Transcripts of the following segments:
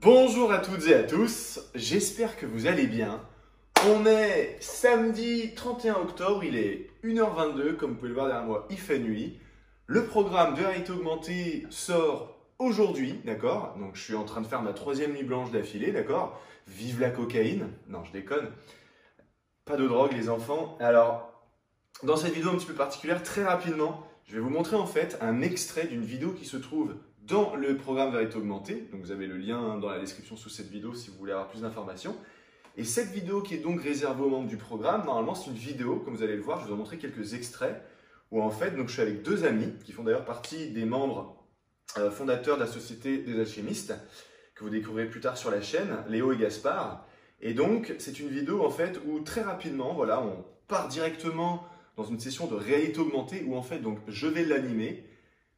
Bonjour à toutes et à tous, j'espère que vous allez bien. On est samedi 31 octobre, il est 1h22, comme vous pouvez le voir derrière moi, il fait nuit. Le programme de réalité augmentée sort aujourd'hui, d'accord? Donc je suis en train de faire ma troisième nuit blanche d'affilée, d'accord? Vive la cocaïne! Non, je déconne. Pas de drogue les enfants. Alors, dans cette vidéo un petit peu particulière, très rapidement, je vais vous montrer en fait un extrait d'une vidéo qui se trouve dans le programme de réalité augmentée. Donc vous avez le lien dans la description sous cette vidéo si vous voulez avoir plus d'informations. Et cette vidéo qui est donc réservée aux membres du programme, normalement c'est une vidéo, comme vous allez le voir, je vous ai montré quelques extraits, où en fait donc, je suis avec deux amis, qui font d'ailleurs partie des membres fondateurs de la Société des Alchimistes, que vous découvrirez plus tard sur la chaîne, Léo et Gaspard. Et donc c'est une vidéo en fait où très rapidement, voilà, on part directement dans une session de réalité augmentée, où en fait donc je vais l'animer.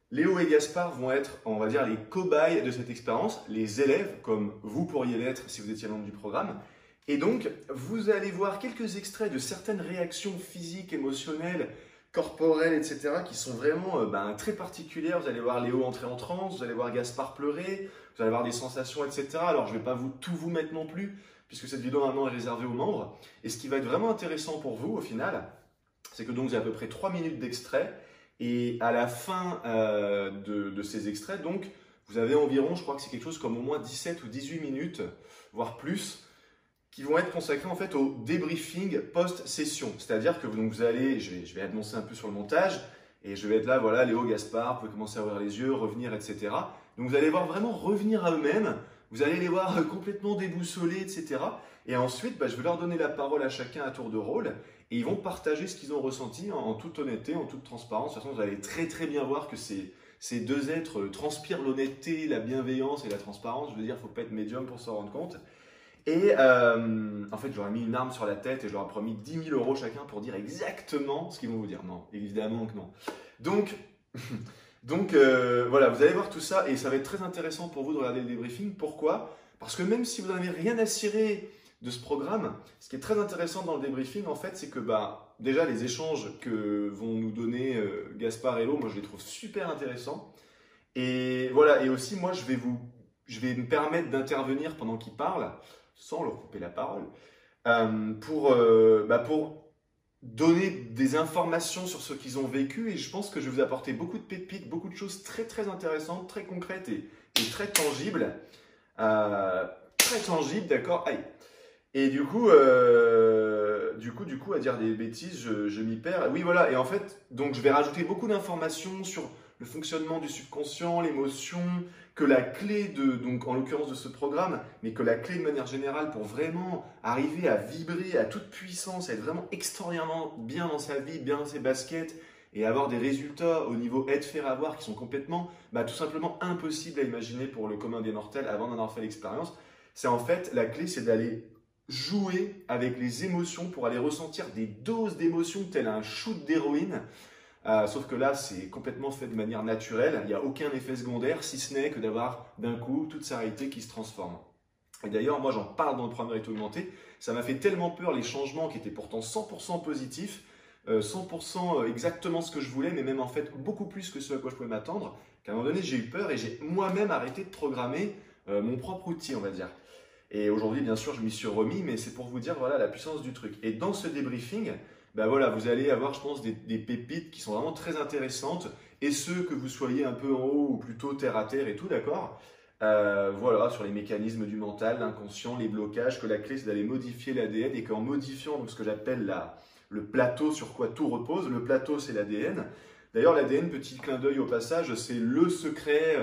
Léo et Gaspard vont être, on va dire, les cobayes de cette expérience, les élèves, comme vous pourriez l'être si vous étiez membre du programme. Et donc, vous allez voir quelques extraits de certaines réactions physiques, émotionnelles, corporelles, etc., qui sont vraiment très particulières. Vous allez voir Léo entrer en transe, vous allez voir Gaspard pleurer, vous allez avoir des sensations, etc. Alors, je ne vais pas tout vous mettre non plus, puisque cette vidéo maintenant est réservée aux membres. Et ce qui va être vraiment intéressant pour vous, au final, c'est que donc vous avez à peu près 3 minutes d'extrait. Et à la fin de ces extraits, donc, vous avez environ, je crois que c'est quelque chose comme au moins 17 ou 18 minutes, voire plus, qui vont être consacrés en fait au débriefing post-session. C'est-à-dire que donc, vous allez, je vais annoncer un peu sur le montage, et je vais être là, voilà, Léo, Gaspard, vous pouvez commencer à ouvrir les yeux, revenir, etc. Donc vous allez voir vraiment revenir à eux-mêmes, vous allez les voir complètement déboussolés, etc. Et ensuite, je vais leur donner la parole à chacun à tour de rôle, et ils vont partager ce qu'ils ont ressenti en toute honnêteté, en toute transparence. De toute façon, vous allez très très bien voir que ces deux êtres transpirent l'honnêteté, la bienveillance et la transparence. Je veux dire, il ne faut pas être médium pour s'en rendre compte. Et en fait, j'aurais mis une arme sur la tête et je leur ai promis 10 000 € chacun pour dire exactement ce qu'ils vont vous dire. Non, évidemment que non. Donc voilà, vous allez voir tout ça et ça va être très intéressant pour vous de regarder le débriefing. Pourquoi? Parce que même si vous n'avez rien à cirer de ce programme, ce qui est très intéressant dans le débriefing, en fait, c'est que déjà les échanges que vont nous donner Gaspard et Léo, moi je les trouve super intéressants. Et voilà, et aussi moi je vais me permettre d'intervenir pendant qu'ils parlent, sans leur couper la parole, pour donner des informations sur ce qu'ils ont vécu. Et je pense que je vais vous apporter beaucoup de pépites, beaucoup de choses très très intéressantes, très concrètes et très tangibles. Très tangibles, d'accord? Aïe. Et du coup, à dire des bêtises, je m'y perds. Oui, voilà. Et en fait, donc je vais rajouter beaucoup d'informations sur le fonctionnement du subconscient, l'émotion, que la clé donc en l'occurrence de ce programme, mais que la clé de manière générale pour vraiment arriver à vibrer à toute puissance, à être vraiment extraordinairement bien dans sa vie, bien dans ses baskets, et avoir des résultats au niveau être, faire, avoir qui sont complètement, tout simplement impossibles à imaginer pour le commun des mortels avant d'en avoir fait l'expérience. C'est en fait, la clé, c'est d'aller jouer avec les émotions pour aller ressentir des doses d'émotions tel un shoot d'héroïne. Sauf que là, c'est complètement fait de manière naturelle. Il n'y a aucun effet secondaire, si ce n'est que d'avoir d'un coup toute sa réalité qui se transforme. Et d'ailleurs, moi, j'en parle dans le programme de réalité augmentée. Ça m'a fait tellement peur, les changements qui étaient pourtant 100% positifs, 100% exactement ce que je voulais, mais même en fait beaucoup plus que ce à quoi je pouvais m'attendre, qu'à un moment donné, j'ai eu peur et j'ai moi-même arrêté de programmer mon propre outil, on va dire. Et aujourd'hui, bien sûr, je m'y suis remis, mais c'est pour vous dire voilà, la puissance du truc. Et dans ce débriefing, voilà, vous allez avoir, je pense, des pépites qui sont vraiment très intéressantes. Et ceux que vous soyez un peu en haut ou plutôt terre à terre et tout, d'accord? Voilà, sur les mécanismes du mental, l'inconscient, les blocages, que la clé, c'est d'aller modifier l'ADN et qu'en modifiant donc, ce que j'appelle le plateau sur quoi tout repose, le plateau, c'est l'ADN. D'ailleurs, l'ADN, petit clin d'œil au passage, c'est le secret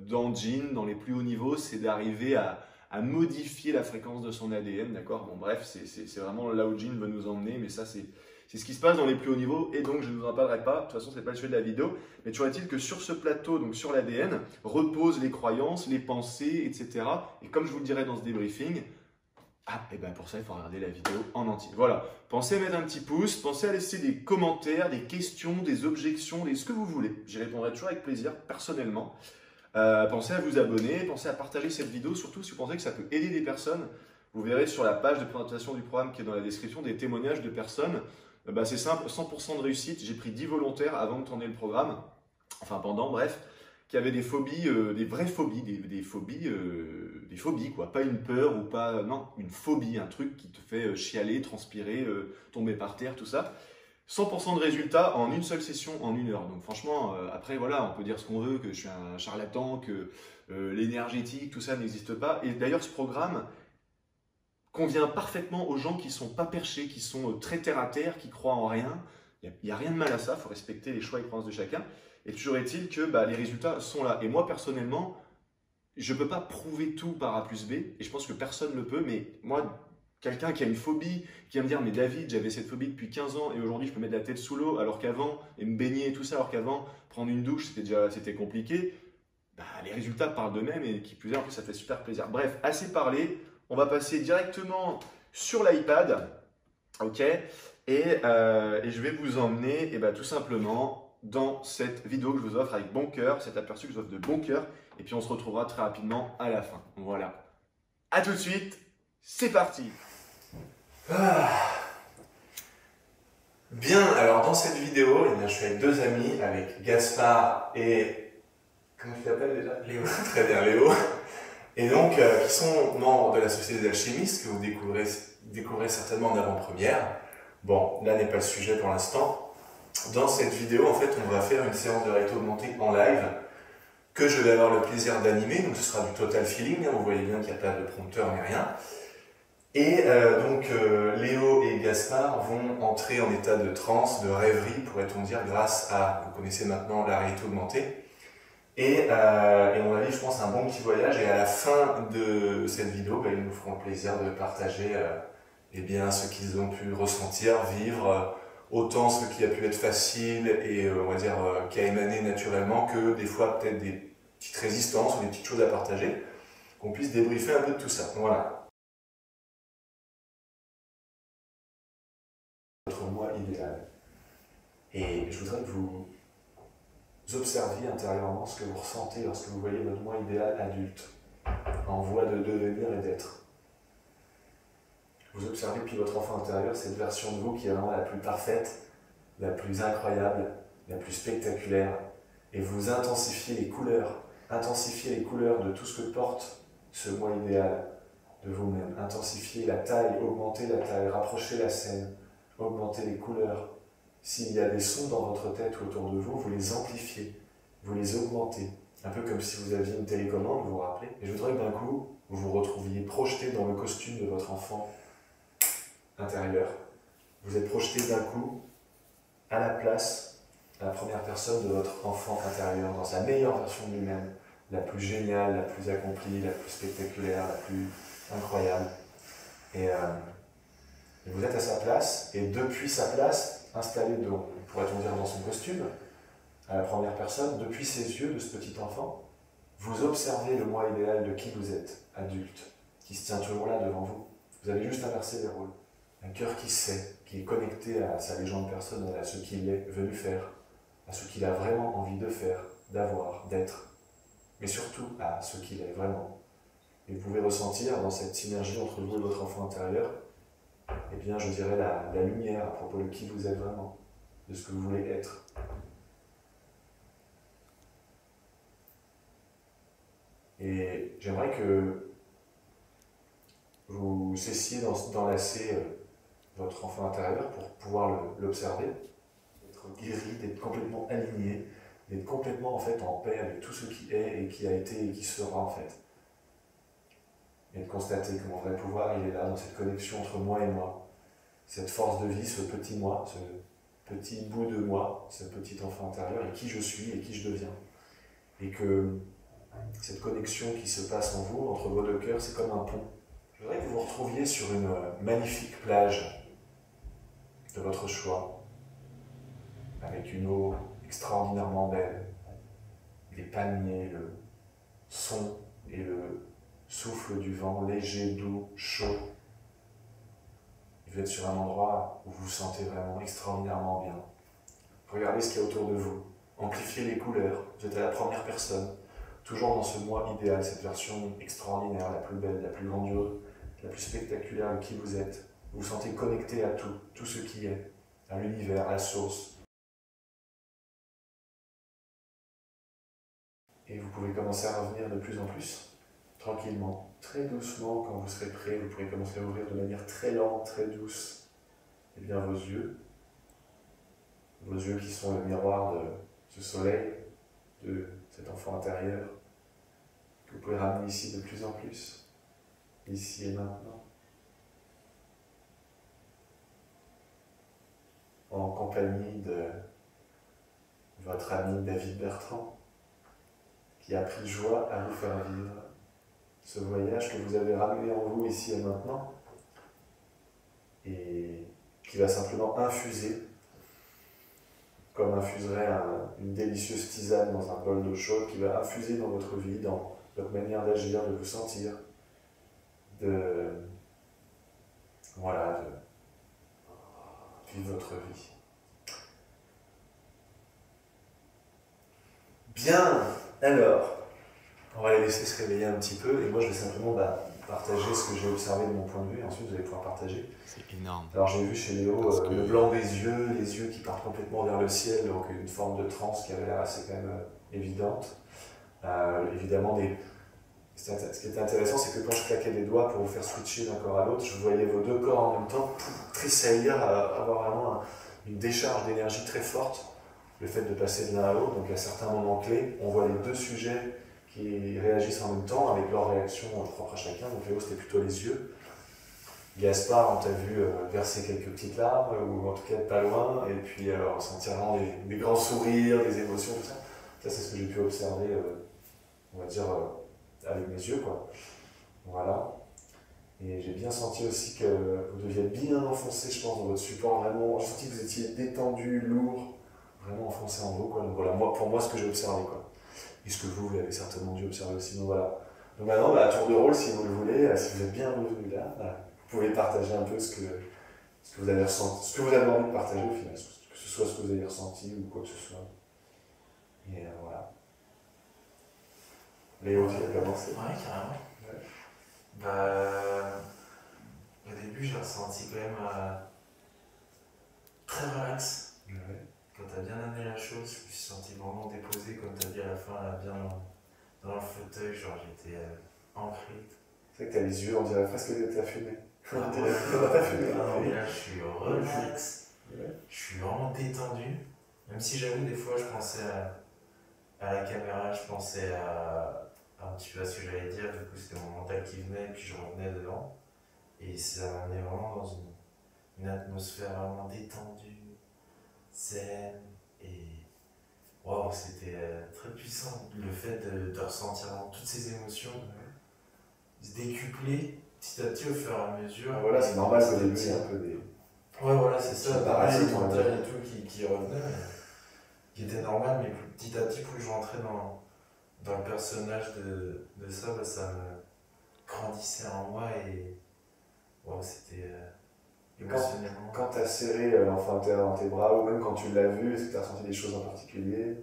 dans Jin, dans les plus hauts niveaux, c'est d'arriver à modifier la fréquence de son ADN, d'accord? Bon, bref, c'est vraiment là où Jin veut nous emmener, mais ça, c'est ce qui se passe dans les plus hauts niveaux, et donc je ne vous en parlerai pas, de toute façon, ce n'est pas le sujet de la vidéo, mais toujours est-il que sur ce plateau, donc sur l'ADN, reposent les croyances, les pensées, etc. Et comme je vous le dirai dans ce débriefing, pour ça, il faut regarder la vidéo en entier. Voilà, pensez à mettre un petit pouce, pensez à laisser des commentaires, des questions, des objections, ce que vous voulez. J'y répondrai toujours avec plaisir, personnellement. Pensez à vous abonner, pensez à partager cette vidéo, surtout si vous pensez que ça peut aider des personnes. Vous verrez sur la page de présentation du programme qui est dans la description des témoignages de personnes. C'est simple, 100% de réussite. J'ai pris 10 volontaires avant de tourner le programme, enfin pendant, bref, qui avaient des phobies, des vraies phobies, des phobies des phobies, quoi. Pas une peur ou pas, non, une phobie, un truc qui te fait chialer, transpirer, tomber par terre, tout ça. 100% de résultats en une seule session, en 1 heure. Donc franchement, après voilà, on peut dire ce qu'on veut, que je suis un charlatan, que l'énergétique, tout ça n'existe pas. Et d'ailleurs, ce programme convient parfaitement aux gens qui sont pas perchés, qui sont très terre à terre, qui croient en rien. Il n'y a rien de mal à ça, il faut respecter les choix et croyances de chacun. Et toujours est-il que les résultats sont là. Et moi, personnellement, je ne peux pas prouver tout par A plus B, et je pense que personne ne le peut, mais moi, quelqu'un qui a une phobie, qui va me dire, mais David, j'avais cette phobie depuis 15 ans, et aujourd'hui je peux mettre la tête sous l'eau, alors qu'avant, et me baigner et tout ça, alors qu'avant, prendre une douche, c'était compliqué, les résultats parlent d'eux-mêmes, et qui plus est, en plus, ça fait super plaisir. Bref, assez parlé, on va passer directement sur l'iPad, ok, et je vais vous emmener, tout simplement, dans cette vidéo que je vous offre avec bon cœur, cet aperçu que je vous offre de bon cœur, et puis on se retrouvera très rapidement à la fin. Voilà. À tout de suite, c'est parti. Bien, alors dans cette vidéo, je suis avec 2 amis, avec Gaspard et... Comment tu t'appelles déjà? Léo. Très bien, Léo. Et donc, qui sont membres de la Société des alchimistes, que vous découvrez certainement en avant-première. Bon, là n'est pas le sujet pour l'instant. Dans cette vidéo, en fait, on va faire une séance de réalité augmentée en live, que je vais avoir le plaisir d'animer, donc ce sera du total feeling, vous voyez bien qu'il n'y a pas de prompteur ni rien. Et Léo et Gaspard vont entrer en état de transe, de rêverie, pourrait-on dire, grâce à, vous connaissez maintenant la réalité augmentée. Et on va vivre, je pense, un bon petit voyage, et à la fin de cette vidéo, ils nous feront le plaisir de partager ce qu'ils ont pu ressentir, vivre, autant ce qui a pu être facile et on va dire qui a émané naturellement, que des fois peut-être des petites résistances ou des petites choses à partager, qu'on puisse débriefer un peu de tout ça. Voilà. Votre moi idéal. Et je voudrais que vous observiez intérieurement ce que vous ressentez lorsque vous voyez votre moi idéal adulte, en voie de devenir et d'être. Vous observez depuis votre enfant intérieur cette version de vous qui est vraiment la plus parfaite, la plus incroyable, la plus spectaculaire, et vous intensifiez les couleurs de tout ce que porte ce moi idéal de vous-même. Intensifiez la taille, augmentez la taille, rapprochez la scène, augmentez les couleurs. S'il y a des sons dans votre tête ou autour de vous, vous les amplifiez, vous les augmentez. Un peu comme si vous aviez une télécommande, vous vous rappelez. Et je voudrais que d'un coup, vous vous retrouviez projeté dans le costume de votre enfant intérieur. Vous êtes projeté d'un coup à la place, à la première personne de votre enfant intérieur, dans sa meilleure version de lui-même, la plus géniale, la plus accomplie, la plus spectaculaire, la plus incroyable. Et vous êtes à sa place, et depuis sa place, installé, pourrait-on dire, dans son costume, à la première personne, depuis ses yeux de ce petit enfant, vous observez le moi idéal de qui vous êtes, adulte, qui se tient toujours là devant vous. Vous avez juste inversé les rôles. Un cœur qui sait, qui est connecté à sa légende personnelle, à ce qu'il est venu faire, à ce qu'il a vraiment envie de faire, d'avoir, d'être, mais surtout à ce qu'il est vraiment. Et vous pouvez ressentir dans cette synergie entre vous et votre enfant intérieur, je dirais la lumière à propos de qui vous êtes vraiment, de ce que vous voulez être. Et j'aimerais que vous cessiez d'enlacer votre enfant intérieur pour pouvoir l'observer, d'être guéri, d'être complètement aligné, d'être complètement en fait en paix avec tout ce qui est et qui a été et qui sera en fait. Et de constater que mon vrai pouvoir, il est là, dans cette connexion entre moi et moi. Cette force de vie, ce petit moi, ce petit bout de moi, ce petit enfant intérieur, et qui je suis et qui je deviens. Et que cette connexion qui se passe en vous, entre vos 2 cœurs, c'est comme un pont. Je voudrais que vous vous retrouviez sur une magnifique plage de votre choix, avec une eau extraordinairement belle, des palmiers, le son et le souffle du vent léger, doux, chaud. Vous êtes sur un endroit où vous vous sentez vraiment extraordinairement bien. Regardez ce qu'il y a autour de vous. Amplifiez les couleurs. Vous êtes à la première personne. Toujours dans ce moi idéal, cette version extraordinaire, la plus belle, la plus grandiose, la plus spectaculaire de qui vous êtes. Vous vous sentez connecté à tout ce qui est, à l'univers, à la source. Et vous pouvez commencer à revenir de plus en plus tranquillement, très doucement, quand vous serez prêt, vous pourrez commencer à ouvrir de manière très lente, très douce, et bien vos yeux qui sont le miroir de ce soleil, de cet enfant intérieur, que vous pouvez ramener ici de plus en plus, ici et maintenant, en compagnie de votre ami David Bertrand, qui a pris joie à vous faire vivre ce voyage que vous avez ramené en vous ici et maintenant, et qui va simplement infuser, comme infuserait une délicieuse tisane dans un bol d'eau chaude, qui va infuser dans votre vie, dans votre manière d'agir, de vous sentir, de vivre votre vie. Bien, alors, on va les laisser se réveiller un petit peu, et moi je vais simplement partager ce que j'ai observé de mon point de vue, et ensuite vous allez pouvoir partager. C'est énorme. Alors j'ai vu chez Léo le blanc des yeux, les yeux qui partent complètement vers le ciel, donc une forme de transe qui avait l'air assez quand même évidente. Évidemment, ce qui était intéressant, c'est que quand je claquais les doigts pour vous faire switcher d'un corps à l'autre, je voyais vos deux corps en même temps tressaillir, avoir vraiment une décharge d'énergie très forte, le fait de passer de l'un à l'autre. Donc à certains moments clés, on voit les deux sujets qui réagissent en même temps avec leur réaction propre à chacun. Donc Léo, c'était plutôt les yeux. Gaspard, on t'a vu verser quelques petites larmes, ou en tout cas pas loin, et puis ressentir vraiment des grands sourires, des émotions, tout ça. Ça, c'est ce que j'ai pu observer, on va dire, avec mes yeux, quoi. Voilà. Et j'ai bien senti aussi que vous deviez être bien enfoncé, je pense, dans votre support, vraiment. J'ai senti que vous étiez détendu, lourd, vraiment enfoncé en vous, quoi. Donc voilà, pour moi, ce que j'ai observé, quoi. Et ce que vous l'avez certainement dû observer aussi. Donc voilà. Donc maintenant, à tour de rôle, si vous le voulez, si vous êtes bien revenu là, vous pouvez partager un peu ce que vous avez ressenti, ce que vous avez envie de partager au final, que ce soit ce que vous avez ressenti ou quoi que ce soit. Et voilà. Léo, tu as commencé? Ouais, carrément. Ouais. Au début, j'ai ressenti quand même très relax. Ouais. Quand tu as bien amené la chose, je me suis senti vraiment déposé, comme tu as dit à la fin, là, bien dans le fauteuil, genre j'étais ancré. C'est vrai que tu as les yeux, on dirait presque que tu as fumé. Ah ouais, non, mais là, je suis relax. Ouais. Je suis vraiment détendu. Même si j'avoue, des fois, je pensais à la caméra, je pensais un petit peu à ce que j'allais dire. Du coup, c'était mon mental qui venait, et puis je revenais dedans. Et ça m'a amené vraiment dans une atmosphère vraiment détendue, zen, et waouh, c'était très puissant. Le fait de ressentir toutes ces émotions, se décupler petit à petit au fur et à mesure. Voilà, c'est normal qu'au début, il y a un peu des... Ouais, voilà, c'est ça, parasites, le on va mental dire. et tout qui revenait, qui était normal, mais petit à petit, plus je rentrais dans le personnage de ça, ça me grandissait en moi et wow, c'était émotionnellement. Quand tu as serré l'enfant intérieur dans tes bras, ou même quand tu l'as vu, est-ce que tu as ressenti des choses en particulier?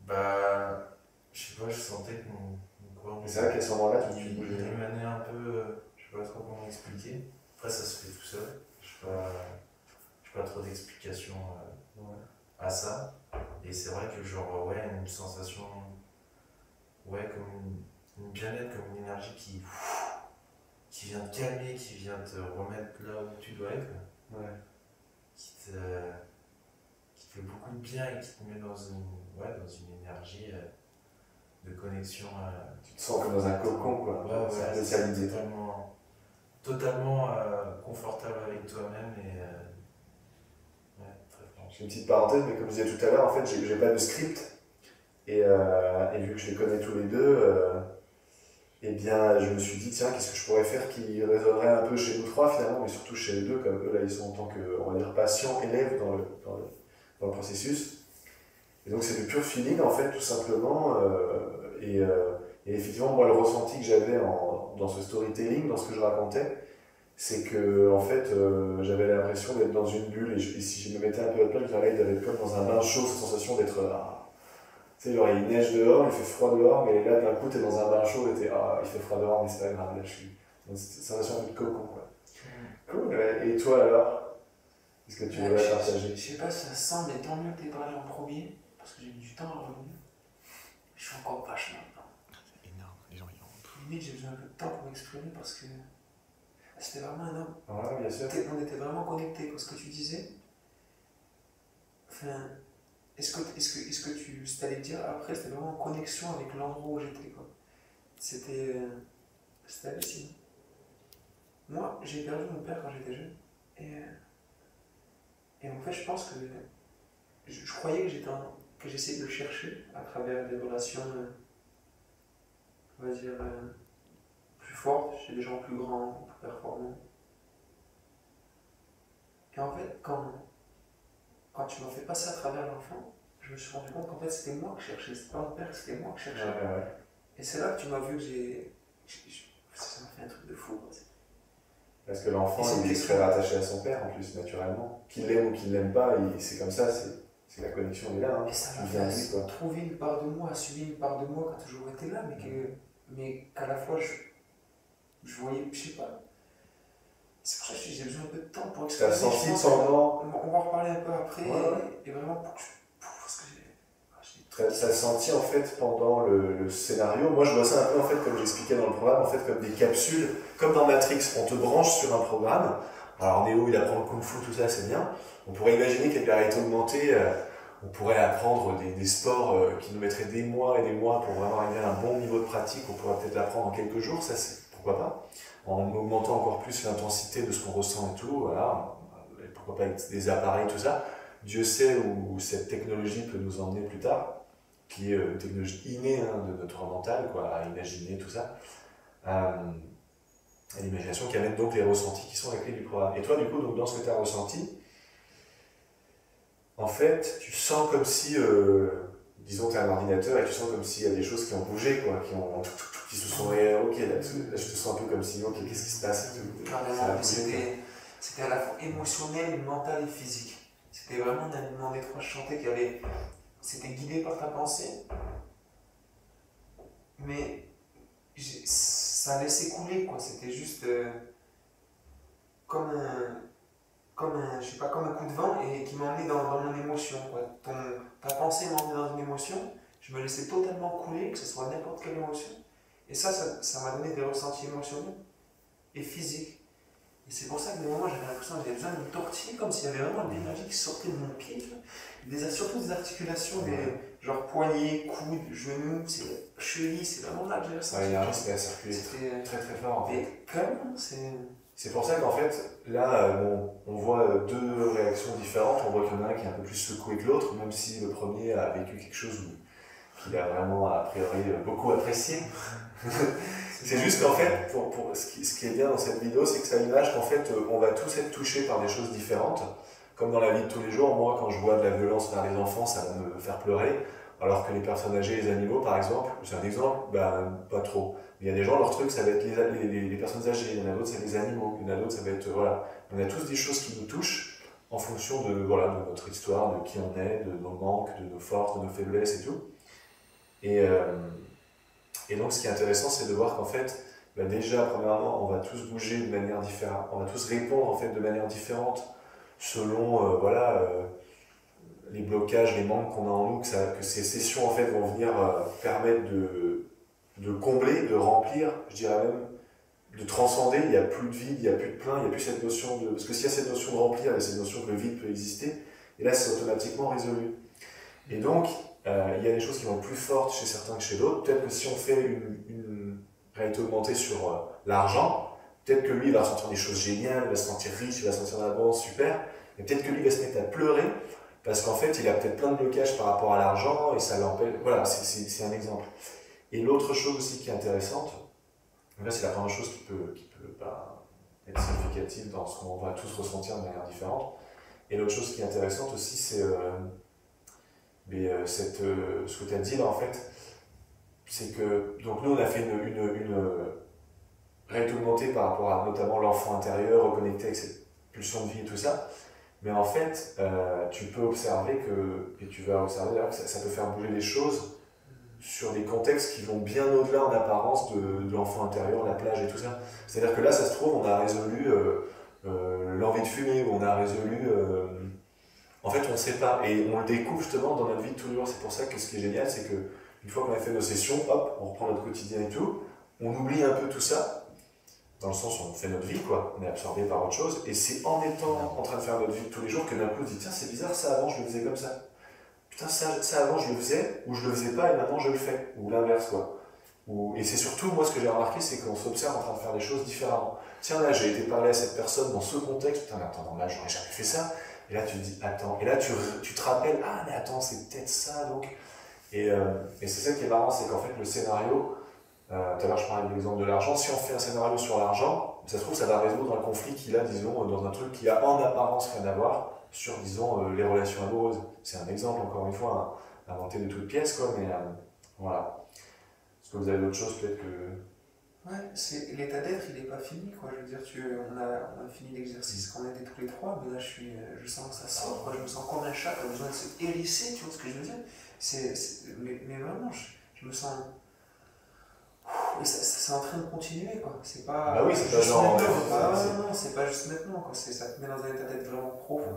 Je sais pas, je sentais que mon corps. Mais c'est vrai qu'à ce moment-là, tu il bougeais. émanait un peu, je sais pas trop comment expliquer. Après, ça se fait tout seul. Je n'ai pas trop d'explications à ça. Et c'est vrai que genre, ouais, une sensation, ouais, comme une bien-être, comme une énergie qui vient te calmer, qui vient te remettre là où tu dois être. Ouais. Qui te fait beaucoup de bien et qui te met dans une énergie de connexion. Tu te sens comme dans un cocon, quoi. Ouais, c'est totalement confortable avec toi-même et très fort. J'ai une petite parenthèse, mais comme je disais tout à l'heure, en fait, j'ai pas de script. Et vu que je les connais tous les deux, eh bien, je me suis dit, tiens, qu'est-ce que je pourrais faire qui résonnerait un peu chez nous trois, finalement, mais surtout chez les deux, comme eux, là, ils sont en tant que, on va dire, patients, élèves dans le processus. Et donc, c'est du pur feeling, en fait, tout simplement. Et effectivement, moi, le ressenti que j'avais dans ce storytelling, dans ce que je racontais, c'est que, en fait, j'avais l'impression d'être dans une bulle, et si je me mettais un peu à la place, j'arrivais d'être comme dans un bain chaud, cette sensation d'être tu sais, genre il neige dehors, il fait froid dehors, mais là d'un coup t'es dans un bain chaud et il fait froid dehors, mais c'est pas grave, là je suis dans cette sensation de cocon, quoi. Cool, et toi alors? Est-ce que tu voudrais partager? Je sais pas si ça se sent, mais tant mieux que t'aies parlé en premier, parce que j'ai mis du temps à revenir. Je suis encore vachement dedans. C'est énorme, les gens ils limite j'ai besoin un peu de temps pour m'exprimer parce que c'était vraiment un homme. Ouais, bien sûr. On était vraiment connectés, quoi. Ce que tu disais. Enfin, est-ce que tu allais dire après, c'était vraiment en connexion avec l'endroit où j'étais, quoi. C'était hallucinant. Moi, j'ai perdu mon père quand j'étais jeune. Et en fait, je pense que je croyais que j'essayais de le chercher à travers des relations, on va dire, plus fortes, chez des gens plus grands, plus performants. Et en fait, quand tu m'as fait passer à travers l'enfant, je me suis rendu compte qu'en fait c'était moi que je cherchais, c'était pas mon père, c'était moi que je cherchais. Ouais. Et c'est là que tu m'as vu que ça m'a fait un truc de fou. Quoi. Parce que l'enfant, Et c'est il est question. très rattaché à son père en plus, naturellement. Qu'il l'aime ou qu'il l'aime pas, c'est comme ça, c'est la connexion est là. Hein. Et ça m'a Il vient de lui, fait quoi. trouver une part de moi, assumer une part de moi qui a toujours été là, mais qu'à la fois je voyais, je sais pas. C'est pour ça que j'ai besoin un peu de temps pour exprimer. T'as senti pendant. On va en reparler un peu après, Ouais. et vraiment pour que parce que T'as senti en fait pendant le scénario, moi je vois ça un peu en fait comme j'expliquais dans le programme, en fait comme des capsules, comme dans Matrix, on te branche sur un programme. Alors Neo il apprend le kung fu, tout ça c'est bien. On pourrait imaginer qu'avec la réalité augmentée, on pourrait apprendre des sports qui nous mettraient des mois et des mois pour vraiment arriver à un bon niveau de pratique, on pourrait peut-être l'apprendre en quelques jours, ça c'est pourquoi pas. En augmentant encore plus l'intensité de ce qu'on ressent et tout, voilà, et pourquoi pas avec des appareils, tout ça. Dieu sait où cette technologie peut nous emmener plus tard, qui est une technologie innée de notre mental, quoi, à imaginer tout ça, à l'imagination qui amène donc les ressentis qui sont la clé du programme. Et toi, du coup, donc, dans ce que tu as ressenti, en fait, tu sens comme si, disons, tu es un ordinateur et tu sens comme s'il y a des choses qui ont bougé, quoi, qui se sont ok, là, je te sens un peu comme si, ok, qu'est-ce qui se passe? Carrément, c'était à la fois émotionnel, mental et physique. C'était vraiment un alignement des trois chantés qui avait. C'était guidé par ta pensée, mais ça laissait couler, quoi. C'était juste comme je sais pas, comme un coup de vent et qui m'emmenait dans mon émotion, quoi. Ta pensée m'emmenait dans une émotion, je me laissais totalement couler, que ce soit n'importe quelle émotion. Et ça m'a donné des ressentis émotionnels et physiques. Et c'est pour ça que des moments j'avais l'impression que j'avais besoin de me tortiller, comme s'il y avait vraiment de l'énergie qui sortait de mon pied. Surtout des articulations, genre poignets, coudes, genoux, chevilles, c'est vraiment là que j'ai ressenti. L'énergie se met à circuler très très fort en fait. Et comme c'est pour ça qu'en fait, là, on voit deux réactions différentes. On voit qu'il y en a un qui est un peu plus secoué que l'autre, même si le premier a vécu quelque chose qu'il a vraiment, a priori, beaucoup apprécié. C'est juste qu'en fait, ce qui est bien dans cette vidéo, c'est que ça image qu'en fait, on va tous être touchés par des choses différentes. Comme dans la vie de tous les jours, moi, quand je vois de la violence vers les enfants, ça va me faire pleurer. Alors que les personnes âgées, les animaux, par exemple, c'est un exemple, pas trop. Il y a des gens, leur truc, ça va être les personnes âgées, il y en a d'autres, c'est les animaux, il y en a d'autres, ça va être, voilà. On a tous des choses qui nous touchent en fonction de notre histoire, de qui on est, de nos manques, de nos forces, de nos faiblesses et tout. Et donc, ce qui est intéressant, c'est de voir qu'en fait, déjà, premièrement, on va tous bouger de manière différente, on va tous répondre en fait de manière différente selon, les blocages, les manques qu'on a en nous, que ces sessions en fait vont venir permettre de combler, de remplir, je dirais même, de transcender. Il n'y a plus de vide, il n'y a plus de plein, il n'y a plus cette notion de... Parce que s'il y a cette notion de remplir, il y a cette notion que le vide peut exister, et là c'est automatiquement résolu. Et donc, il y a des choses qui vont être plus fortes chez certains que chez d'autres. Peut-être que si on fait une réalité augmentée sur l'argent, peut-être que lui il va ressentir des choses géniales, il va se sentir riche, il va se sentir en abondance, super, mais peut-être que lui il va se mettre à pleurer, parce qu'en fait, il a peut-être plein de blocages par rapport à l'argent et ça l'empêche. Voilà, c'est un exemple. Et l'autre chose aussi qui est intéressante, là c'est la première chose qui peut être significative dans ce qu'on va tous ressentir de manière différente. Et l'autre chose qui est intéressante aussi, c'est ce que tu as dit là en fait, c'est que donc nous on a fait une réalité augmentée par rapport à notamment l'enfant intérieur, reconnecté avec cette pulsion de vie et tout ça. Mais en fait, tu peux observer et tu vas observer d'ailleurs que ça peut faire bouger les choses sur des contextes qui vont bien au-delà en apparence de l'enfant intérieur, la plage et tout ça. C'est-à-dire que là, ça se trouve, on a résolu l'envie de fumer, ou on a résolu... en fait, on ne sait pas, et on le découvre justement dans notre vie de tous les jours. C'est pour ça que ce qui est génial, c'est qu'une fois qu'on a fait nos sessions, hop, on reprend notre quotidien et tout, on oublie un peu tout ça, dans le sens où on fait notre vie, quoi, on est absorbé par autre chose, et c'est en étant en train de faire notre vie de tous les jours que d'un coup on se dit tiens c'est bizarre ça avant je le faisais comme ça. Putain ça avant je le faisais, ou je le faisais pas et maintenant je le fais, ou l'inverse quoi. Et c'est surtout moi ce que j'ai remarqué c'est qu'on s'observe en train de faire des choses différemment. Tiens là j'ai été parler à cette personne dans ce contexte, putain mais attends là j'aurais jamais fait ça, et là tu te dis attends, et là tu te rappelles ah mais attends c'est peut-être ça donc. Et c'est ça qui est marrant, c'est qu'en fait le scénario, tout à l'heure je parlais de l'exemple de l'argent, si on fait un scénario sur l'argent, ça se trouve ça va résoudre un conflit qu'il a, disons, dans un truc qui a en apparence rien à voir sur, disons, les relations amoureuses. C'est un exemple, encore une fois, inventé de toutes pièces, quoi, mais voilà. Est-ce que vous avez d'autres choses peut-être que... Ouais, l'état d'être, il n'est pas fini, quoi. Je veux dire, on a fini l'exercice qu'on était tous les trois, mais là je sens que ça sort, quoi. Je me sens comme un chat qui a besoin de se hérisser, tu vois ce que je veux dire? Mais vraiment, je me sens... Et c'est en train de continuer, quoi. C'est pas. Bah oui, c'est pas genre. Non, c'est pas juste maintenant, quoi. Ça te met dans un état d'être vraiment profond,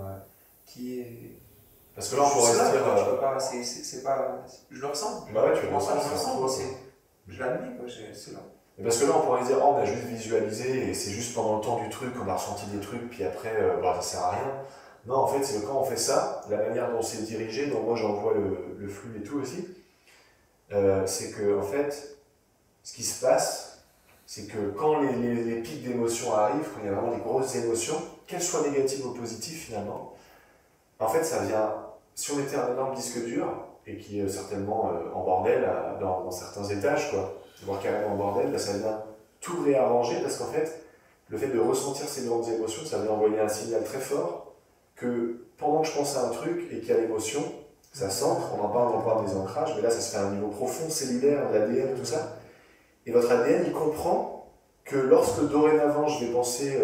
qui est. Parce que là, on pourrait se dire. Je peux pas. C'est pas. Je le ressens. Bah ouais, tu le ressens. Je le ressens. Je l'admets, quoi. C'est là. Et parce que là, on pourrait se dire, oh, on a juste visualisé et c'est juste pendant le temps du truc qu'on a ressenti des trucs, puis après, bah, ça sert à rien. Non, en fait, c'est que quand on fait ça, la manière dont c'est dirigé, dont moi j'en vois le flux et tout aussi, c'est que, en fait. Ce qui se passe, c'est que quand les pics d'émotions arrivent, quand il y a vraiment des grosses émotions, qu'elles soient négatives ou positives finalement, en fait ça vient, si on était un énorme disque dur, et qui est certainement en bordel dans certains étages, quoi, voire carrément en bordel, bah, ça vient tout réarranger parce qu'en fait, le fait de ressentir ces grandes émotions, ça vient envoyer un signal très fort que pendant que je pense à un truc et qu'il y a l'émotion, ça s'ancre, on en parle des ancrages, mais là ça se fait à un niveau profond, cellulaire, l'ADN, tout ça. Et votre ADN, il comprend que lorsque dorénavant je vais penser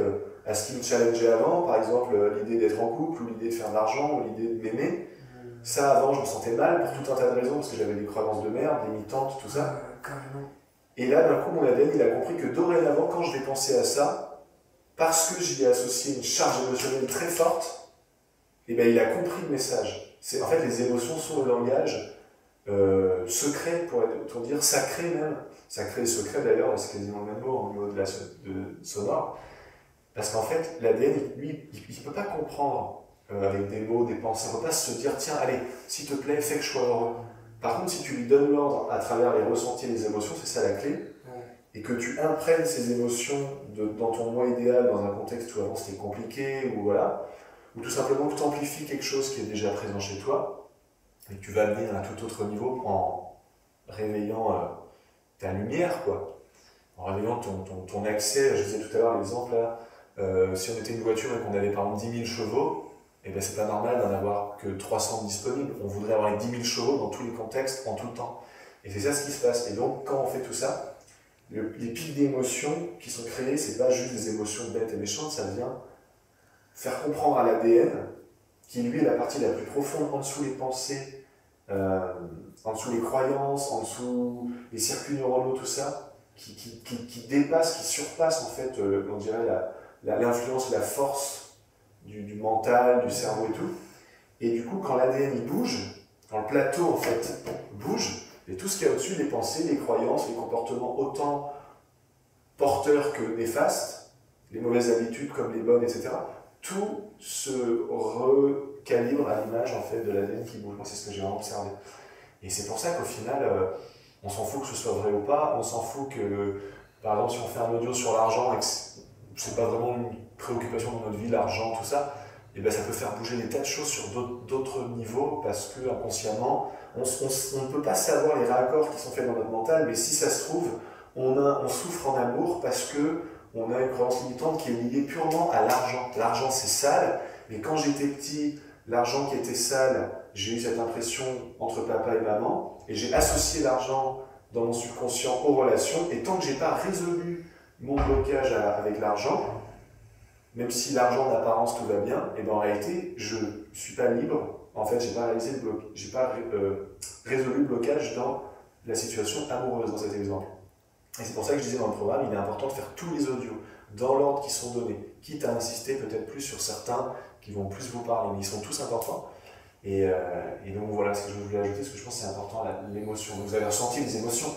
à ce qui me challengeait avant, par exemple l'idée d'être en couple, ou l'idée de faire de l'argent, ou l'idée de m'aimer, ça avant je me sentais mal pour tout un tas de raisons, parce que j'avais des croyances de merde, limitantes, tout ça. Carrément. Et là d'un coup mon ADN il a compris que dorénavant quand je vais penser à ça, parce que j'y ai associé une charge émotionnelle très forte, et ben il a compris le message. En fait les émotions sont le langage secret, pour dire sacré même. Sacré et secret d'ailleurs, c'est quasiment le même mot au niveau de sonore. Parce qu'en fait, l'ADN, lui, il ne peut pas comprendre avec des mots, des pensées. Il ne peut pas se dire, tiens, allez, s'il te plaît, fais que je sois heureux. Par contre, si tu lui donnes l'ordre à travers les ressentis et les émotions, c'est ça la clé. Et que tu imprègnes ces émotions dans ton moi idéal, dans un contexte où avant c'était compliqué, ou voilà, ou tout simplement que tu amplifies quelque chose qui est déjà présent chez toi, et que tu vas amener à un tout autre niveau en réveillant ta lumière, quoi. En réveillant ton accès, je disais tout à l'heure l'exemple là, si on était une voiture et qu'on avait par exemple 10 000 chevaux, et ben c'est pas normal d'en avoir que 300 disponibles. On voudrait avoir les 10 000 chevaux dans tous les contextes, en tout le temps. Et c'est ça ce qui se passe. Et donc, quand on fait tout ça, les pics d'émotions qui sont créés, c'est pas juste des émotions bêtes et méchantes, ça vient faire comprendre à l'ADN, qui lui est la partie la plus profonde, en dessous les pensées, en dessous les croyances, en dessous les circuits neuronaux, tout ça, qui dépasse, qui surpasse en fait, on dirait l'influence et la force du mental, du cerveau et tout. Et du coup, quand l'ADN il bouge, quand le plateau en fait bouge, et tout ce qu'il y a au-dessus, les pensées, les croyances, les comportements autant porteurs que néfastes, les mauvaises habitudes comme les bonnes, etc., tout se recalibre à l'image en fait de l'ADN qui bouge. Moi, c'est ce que j'ai observé. Et c'est pour ça qu'au final, on s'en fout que ce soit vrai ou pas, on s'en fout que, par exemple, si on fait un audio sur l'argent et que c'est pas vraiment une préoccupation dans notre vie, l'argent, tout ça, et ben ça peut faire bouger des tas de choses sur d'autres niveaux parce que inconsciemment, on ne peut pas savoir les raccords qui sont faits dans notre mental, mais si ça se trouve, on souffre en amour parce que on a une croyance limitante qui est liée purement à l'argent. L'argent c'est sale, mais quand j'étais petit, l'argent qui était sale, j'ai eu cette impression entre papa et maman, et j'ai associé l'argent dans mon subconscient aux relations, et tant que j'ai pas résolu mon blocage avec l'argent, même si l'argent d'apparence tout va bien, et ben en réalité, je suis pas libre. En fait, j'ai pas résolu le blocage dans la situation amoureuse dans cet exemple. Et c'est pour ça que je disais dans le programme, il est important de faire tous les audios dans l'ordre qui sont donnés, quitte à insister peut-être plus sur certains qui vont plus vous parler, mais ils sont tous importants. Et donc voilà ce que je voulais ajouter, parce que je pense que c'est important, l'émotion. Vous avez ressenti les émotions.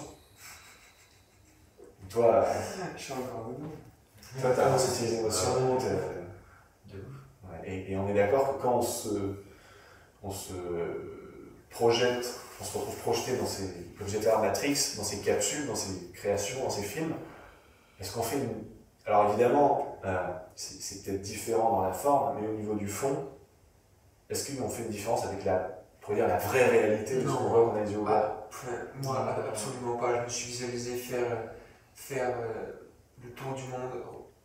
Toi, Je suis encore dedans. toi, t'as ressenti les émotions. De ouf. Ouais, et on est d'accord que quand on se projette, on se retrouve projeté dans ces, comme j'étais à Matrix, dans ces capsules, dans ces créations, dans ces films, est-ce qu'on fait une... Alors évidemment, c'est peut-être différent dans la forme, mais au niveau du fond, est-ce qu'on fait une différence avec pour dire, la vraie réalité de ce qu'on voit quand on a les yeux ouverts? Moi, absolument pas. Je me suis visualisé faire le tour du monde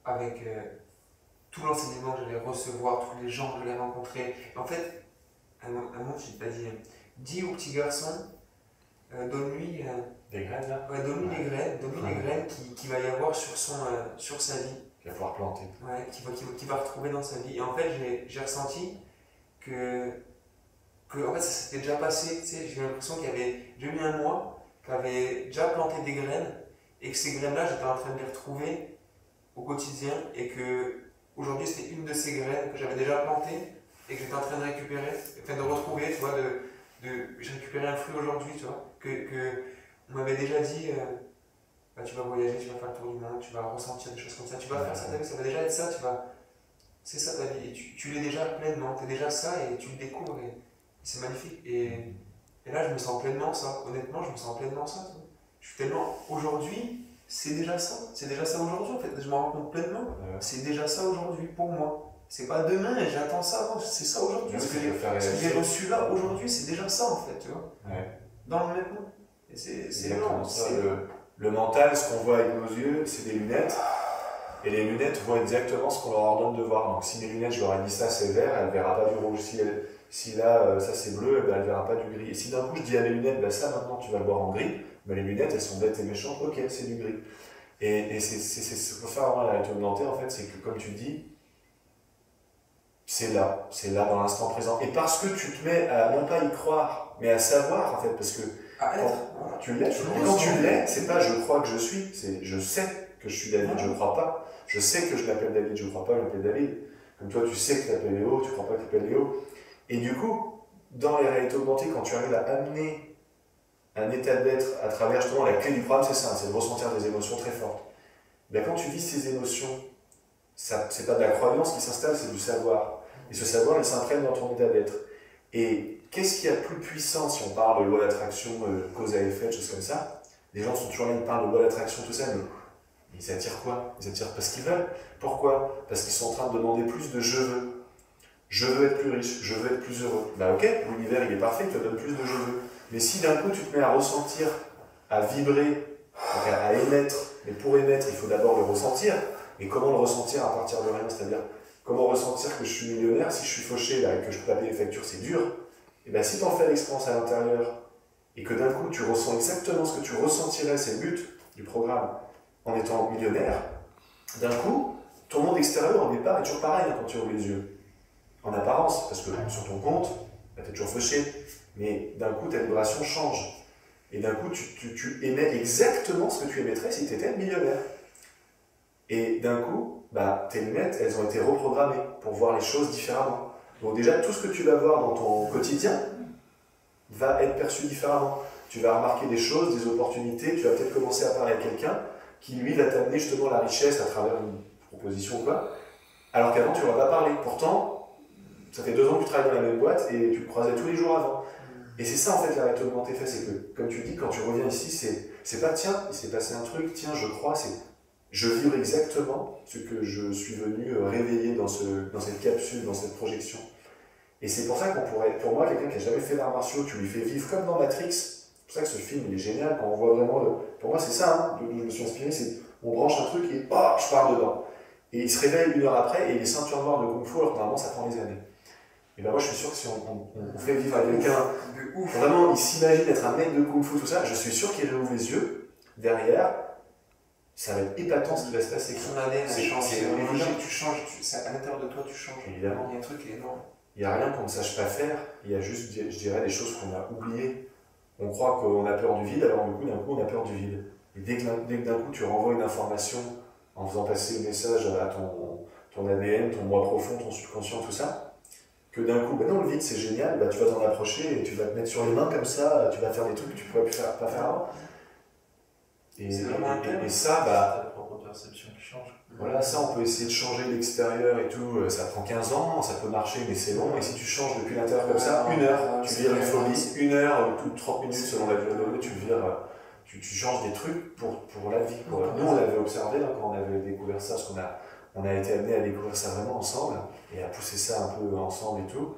avec tout l'enseignement que j'allais recevoir, tous les gens que j'allais rencontrer. Et en fait, un moment, je t'ai pas dit, dis au petit garçon, donne-lui Des graines là? donne-lui les graines, les graines qu'il va y avoir sur sa vie, Qu'il va pouvoir planter. ouais, qu'il va retrouver dans sa vie. Et en fait, j'ai ressenti que en fait, ça s'était déjà passé. Tu sais, j'ai eu l'impression qu'il y avait déjà eu un mois, qu'il avait déjà planté des graines, et que ces graines-là, j'étais en train de les retrouver au quotidien, et que aujourd'hui, c'était une de ces graines que j'avais déjà plantées, et que j'étais en train de récupérer, enfin de retrouver, tu vois, j'ai récupéré un fruit aujourd'hui, tu vois, que on m'avait déjà dit, bah, tu vas voyager, tu vas faire le tour du monde, tu vas ressentir des choses comme ça, tu vas faire ça, ça va déjà être ça, c'est ça ta vie, et tu l'es déjà pleinement, tu es déjà ça, et tu le découvres, et c'est magnifique, et là je me sens pleinement ça, honnêtement je me sens pleinement ça, tu vois. Je suis tellement, aujourd'hui, c'est déjà ça aujourd'hui en fait, je m'en rends compte pleinement, c'est déjà ça aujourd'hui pour moi. C'est pas demain et j'attends ça, c'est ça aujourd'hui. Ce que j'ai reçu là aujourd'hui, c'est déjà ça en fait, tu vois. Ouais. Dans le maintenant. Et c'est énorme. Le mental, ce qu'on voit avec nos yeux, c'est des lunettes. Et les lunettes voient exactement ce qu'on leur ordonne de voir. Donc si mes lunettes, je leur ai dit ça c'est vert, elle ne verra pas du rouge. Si là, ça c'est bleu, elle ne verra pas du gris. Et si d'un coup je dis à mes lunettes, bah, ça maintenant tu vas le voir en gris, bah, les lunettes elles sont bêtes et méchantes, ok, c'est du gris. Et c'est ce qu'il faut faire avant la réalité augmentée en fait, c'est que comme tu dis, c'est là dans l'instant présent. Et parce que tu te mets à non pas y croire, mais à savoir en fait, parce que quand tu l'es, quand tu l'es, c'est pas je crois que je suis, c'est je sais que je suis David, je ne crois pas. Je sais que je m'appelle David, je ne crois pas que je m'appelle David. Comme toi, tu sais que tu t'appelles Léo, tu ne crois pas que tu t'appelles Léo. Et du coup, dans les réalités augmentées, quand tu arrives à amener un état d'être à travers justement la clé du programme, c'est ça, c'est de ressentir des émotions très fortes. Ben, quand tu vis ces émotions, c'est pas de la croyance qui s'installe, c'est du savoir. Et ce savoir, il s'imprègne dans ton état d'être. Et qu'est-ce qu'il y a de plus puissant si on parle de loi d'attraction, cause à effet, choses comme ça? Les gens sont toujours là, ils parlent de loi d'attraction, tout ça, mais ils attirent quoi? Ils attirent parce qu'ils veulent. Pourquoi? Parce qu'ils sont en train de demander plus de je veux. Je veux être plus riche, je veux être plus heureux. Bah ok, l'univers il est parfait, il te donne plus de je veux. Mais si d'un coup tu te mets à ressentir, à vibrer, donc à émettre, mais pour émettre, il faut d'abord le ressentir. Et comment le ressentir à partir de rien? C'est-à-dire, comment ressentir que je suis millionnaire si je suis fauché là, et que je peux pas payer les factures, c'est dur. Et bien si tu en fais l'expérience à l'intérieur, et que d'un coup tu ressens exactement ce que tu ressentirais, c'est le but du programme, en étant millionnaire, d'un coup, ton monde extérieur au départ est toujours pareil quand tu ouvres les yeux. En apparence, parce que sur ton compte, bah, tu es toujours fauché, mais d'un coup ta vibration change. Et d'un coup tu émets exactement ce que tu émettrais si tu étais millionnaire. Et d'un coup, bah, tes lunettes, elles ont été reprogrammées pour voir les choses différemment. Donc déjà, tout ce que tu vas voir dans ton quotidien va être perçu différemment. Tu vas remarquer des choses, des opportunités, tu vas peut-être commencer à parler à quelqu'un qui, lui, va t'amener justement la richesse à travers une proposition ou quoi, alors qu'avant, tu n'en as pas parlé. Pourtant, ça fait 2 ans que tu travailles dans la même boîte et tu le croisais tous les jours avant. Et c'est ça, en fait, la réalité augmentée fait, c'est que, comme tu dis, quand tu reviens ici, c'est pas, tiens, il s'est passé un truc, tiens, je crois, c'est je vibre exactement ce que je suis venu réveiller dans cette capsule, dans cette projection. Et c'est pour ça qu'on pourrait, pour moi, quelqu'un qui n'a jamais fait d'arts martiaux, tu lui fais vivre comme dans Matrix. C'est pour ça que ce film, il est génial, quand on voit vraiment pour moi, c'est ça, hein, je me suis inspiré, c'est on branche un truc et oh, je pars dedans. Et il se réveille 1 heure après et il est ceinture noire de Kung Fu, alors que normalement, ça prend des années. Et ben moi, je suis sûr que si on fait vivre à quelqu'un, vraiment, il s'imagine être un mec de Kung Fu, tout ça, je suis sûr qu'il réouvre les yeux, derrière, ça va être épatant ce qui va se passer. Son ADN change, tu changes, à l'intérieur de toi tu changes. Évidemment. Il y a un truc énorme. Il n'y a rien qu'on ne sache pas faire, il y a juste, je dirais, des choses qu'on a oubliées. On croit qu'on a peur du vide, alors du coup, d'un coup, on a peur du vide. Et dès que d'un coup, tu renvoies une information en faisant passer le message à ton ADN, ton moi profond, ton subconscient, tout ça, que d'un coup, ben non, le vide c'est génial, bah, tu vas t'en approcher et tu vas te mettre sur les mains comme ça, tu vas faire des trucs que tu ne pourrais pas faire avant. C'est vraiment et ça, bah, c'est ta propre perception qui change. voilà, ça on peut essayer de changer l'extérieur et tout, ça prend 15 ans, ça peut marcher mais c'est long, et si tu changes depuis l'intérieur comme ça, 1 heure, tu vires une phobie, 1 heure ou toutes 30 minutes selon la durée, tu changes des trucs pour la vie, quoi. Nous on l'avait observé là, quand on avait découvert ça, parce on a été amené à découvrir ça vraiment ensemble, et à pousser ça un peu ensemble et tout.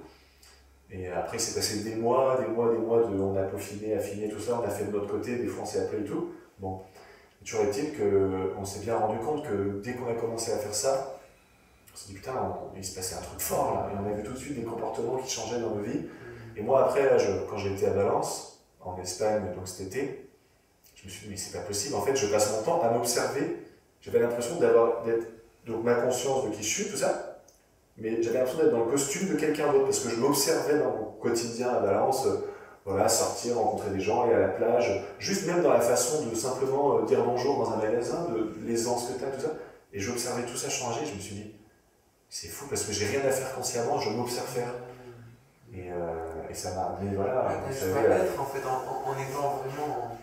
Et après, il s'est passé des mois, on a peaufiné, affiné tout ça, on a fait de notre côté, des fois on s'est appelé et tout. Bon, toujours est-il qu'on s'est bien rendu compte que dès qu'on a commencé à faire ça, on s'est dit putain, il se passait un truc fort là, et on a vu tout de suite des comportements qui changeaient dans nos vies. Et moi après, là, quand j'étais à Valence, en Espagne, donc cet été, je me suis dit mais c'est pas possible, en fait je passe mon temps à m'observer, j'avais l'impression d'être, donc ma conscience de qui je suis, tout ça, mais j'avais l'impression d'être dans le costume de quelqu'un d'autre, parce que je m'observais dans mon quotidien à Valence, voilà, sortir, rencontrer des gens, aller à la plage, juste même dans la façon de simplement dire bonjour dans un magasin, de l'aisance que tu as, tout ça. Et j'observais tout ça changer, je me suis dit, c'est fou, parce que j'ai rien à faire consciemment, je m'observe faire. Et ça m'a amené, voilà. Tu vas être, en fait, en étant vraiment,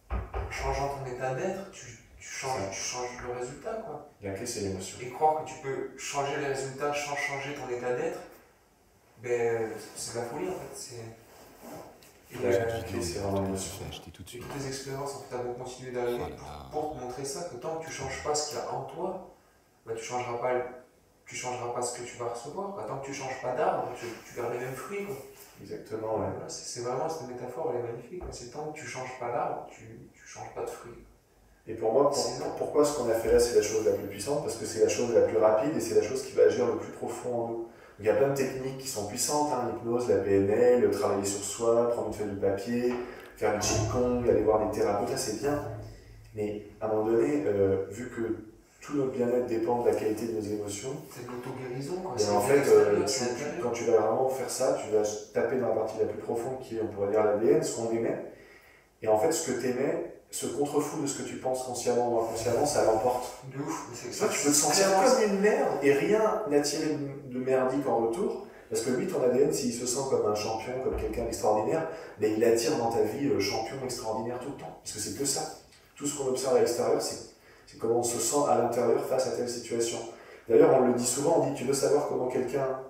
en changeant ton état d'être, tu changes le résultat, quoi. La clé, c'est l'émotion. Et croire que tu peux changer les résultats sans changer ton état d'être, ben, c'est la folie, en fait. La clé, c'est vraiment l'émotion. Toutes les expériences en fait, vont continuer d'arriver pour te montrer ça, que tant que tu ne changes pas ce qu'il y a en toi, ben, tu ne changeras pas ce que tu vas recevoir. Quoi. Tant que tu ne changes pas d'arbre, tu gardes les mêmes fruits. Quoi. Exactement, ouais. Voilà, c'est vraiment cette métaphore, elle est magnifique. C'est tant que tu ne changes pas d'arbre, tu ne changes pas de fruits. Et pour moi, pourquoi ce qu'on a fait là, c'est la chose la plus puissante? Parce que c'est la chose la plus rapide et c'est la chose qui va agir le plus profond en nous. Il y a plein de techniques qui sont puissantes, hein, l'hypnose, la PNL, travailler sur soi, prendre une feuille de papier, faire du Qigong, aller voir des thérapeutes, là c'est bien. Mais à un moment donné, vu que tout notre bien-être dépend de la qualité de nos émotions, c'est de l'auto-guérison. Et en fait, quand tu vas vraiment faire ça, tu vas taper dans la partie la plus profonde qui est, on pourrait dire, l'ADN, ce qu'on aimait. Et en fait, ce que tu aimais, ce contre-fou de ce que tu penses consciemment ou inconsciemment, ça l'emporte. De ouf. Tu vois, tu peux te sentir comme une merde et rien n'attirer de merdique en retour. Parce que lui, ton ADN, s'il se sent comme un champion, comme quelqu'un d'extraordinaire, ben, il attire dans ta vie le champion extraordinaire tout le temps. Parce que c'est que ça. Tout ce qu'on observe à l'extérieur, c'est comment on se sent à l'intérieur face à telle situation. D'ailleurs, on le dit souvent, on dit, tu veux savoir comment quelqu'un,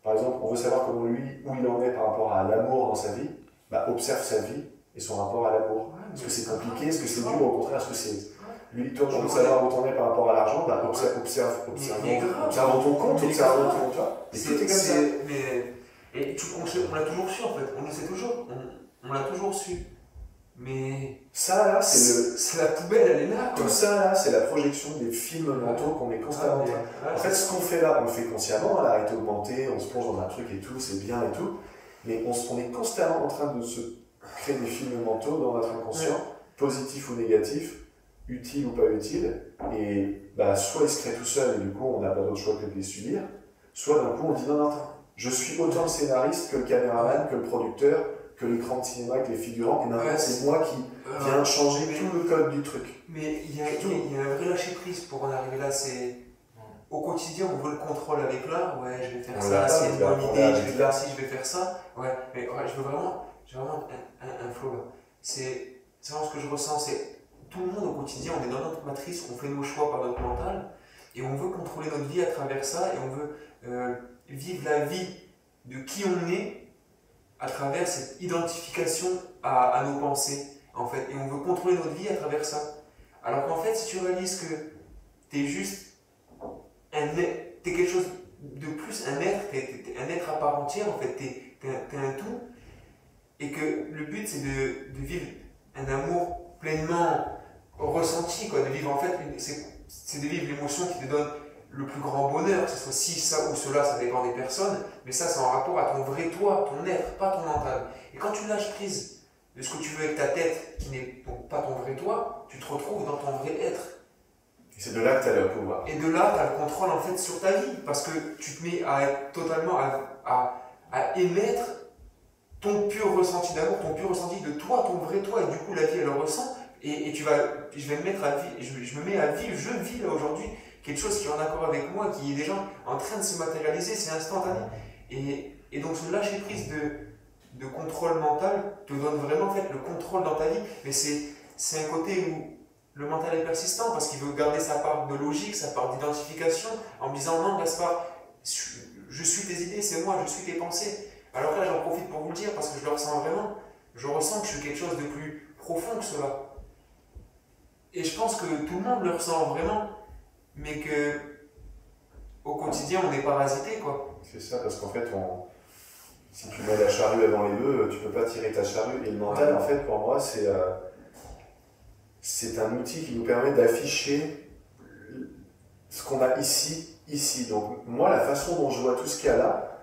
par exemple, on veut savoir comment lui, où il en est par rapport à l'amour dans sa vie, bah, observe sa vie et son rapport à l'amour. Est-ce que c'est compliqué? Est-ce que c'est dur? Au contraire, est-ce que c'est... Lui, toi, tu veux savoir où t'en es par rapport à l'argent, bah, observe ton compte, observe ton... Tu vois, et tout est comme ça. On l'a toujours su, en fait. On le sait toujours. On l'a toujours su. Mais... Ça, là, c'est la poubelle, elle est là, quoi. Tout ça, là, c'est la projection des films mentaux qu'on met constamment. En fait, ce qu'on fait là, on le fait consciemment, à la réalité augmentée, on se plonge dans un truc et tout, c'est bien et tout. Mais on est constamment en train de se créer des films mentaux dans notre inconscient, positifs ou négatifs, utiles ou pas utiles, et bah, soit ils se créent tout seuls et du coup on n'a pas d'autre choix que de les subir, soit d'un coup on dit non, je suis autant le scénariste que le caméraman, que le producteur, que l'écran de cinéma, que les figurants, et maintenant c'est moi qui viens changer tout le code du truc. Mais il y a un vrai lâcher prise pour en arriver là, c'est... Au quotidien, on veut le contrôle avec l'art, ouais, je vais faire ça, c'est une bonne idée, je vais faire ci, je vais faire ça, ouais, mais ouais, j'ai vraiment un flow là. C'est vraiment ce que je ressens, c'est tout le monde au quotidien, on est dans notre matrice, on fait nos choix par notre mental, et on veut contrôler notre vie à travers ça, et on veut vivre la vie de qui on est à travers cette identification à nos pensées, en fait, et on veut contrôler notre vie à travers ça. Alors qu'en fait, si tu réalises que t'es juste t'es quelque chose de plus, un être, t'es un être à part entière, en fait, t'es un tout, et que le but c'est de vivre un amour pleinement ressenti, quoi, de vivre en fait, c'est de vivre l'émotion qui te donne le plus grand bonheur, que ce soit ci, ça ou cela, ça dépend des personnes, mais ça c'est en rapport à ton vrai toi, ton être, pas ton mental. Et quand tu lâches prise de ce que tu veux avec ta tête, qui n'est donc pas ton vrai toi, tu te retrouves dans ton vrai être. Et c'est de là que tu as le pouvoir. Et de là, tu as le contrôle en fait sur ta vie, parce que tu te mets à être totalement à émettre ton pur ressenti d'amour, ton pur ressenti de toi, ton vrai toi, et du coup la vie elle le ressent, et je vais me mettre à vivre, je me mets à vivre, je vis là aujourd'hui quelque chose qui est en accord avec moi, qui est déjà en train de se matérialiser, c'est instantané. Et donc ce lâcher prise de contrôle mental te donne vraiment en fait le contrôle dans ta vie, mais c'est c'est un côté où le mental est persistant parce qu'il veut garder sa part de logique, sa part d'identification en me disant non Gaspard, je suis tes idées, c'est moi, je suis tes pensées. Alors là j'en profite pour vous le dire parce que je le ressens vraiment. Je ressens que je suis quelque chose de plus profond que cela. Et je pense que tout le monde le ressent vraiment, mais que au quotidien on est parasité quoi. C'est ça, parce qu'en fait, si tu mets la charrue avant les bœufs, tu peux pas tirer ta charrue. Et le mental, en fait, pour moi, c'est un outil qui nous permet d'afficher ce qu'on a ici. Donc moi, la façon dont je vois tout ce qu'il y a là,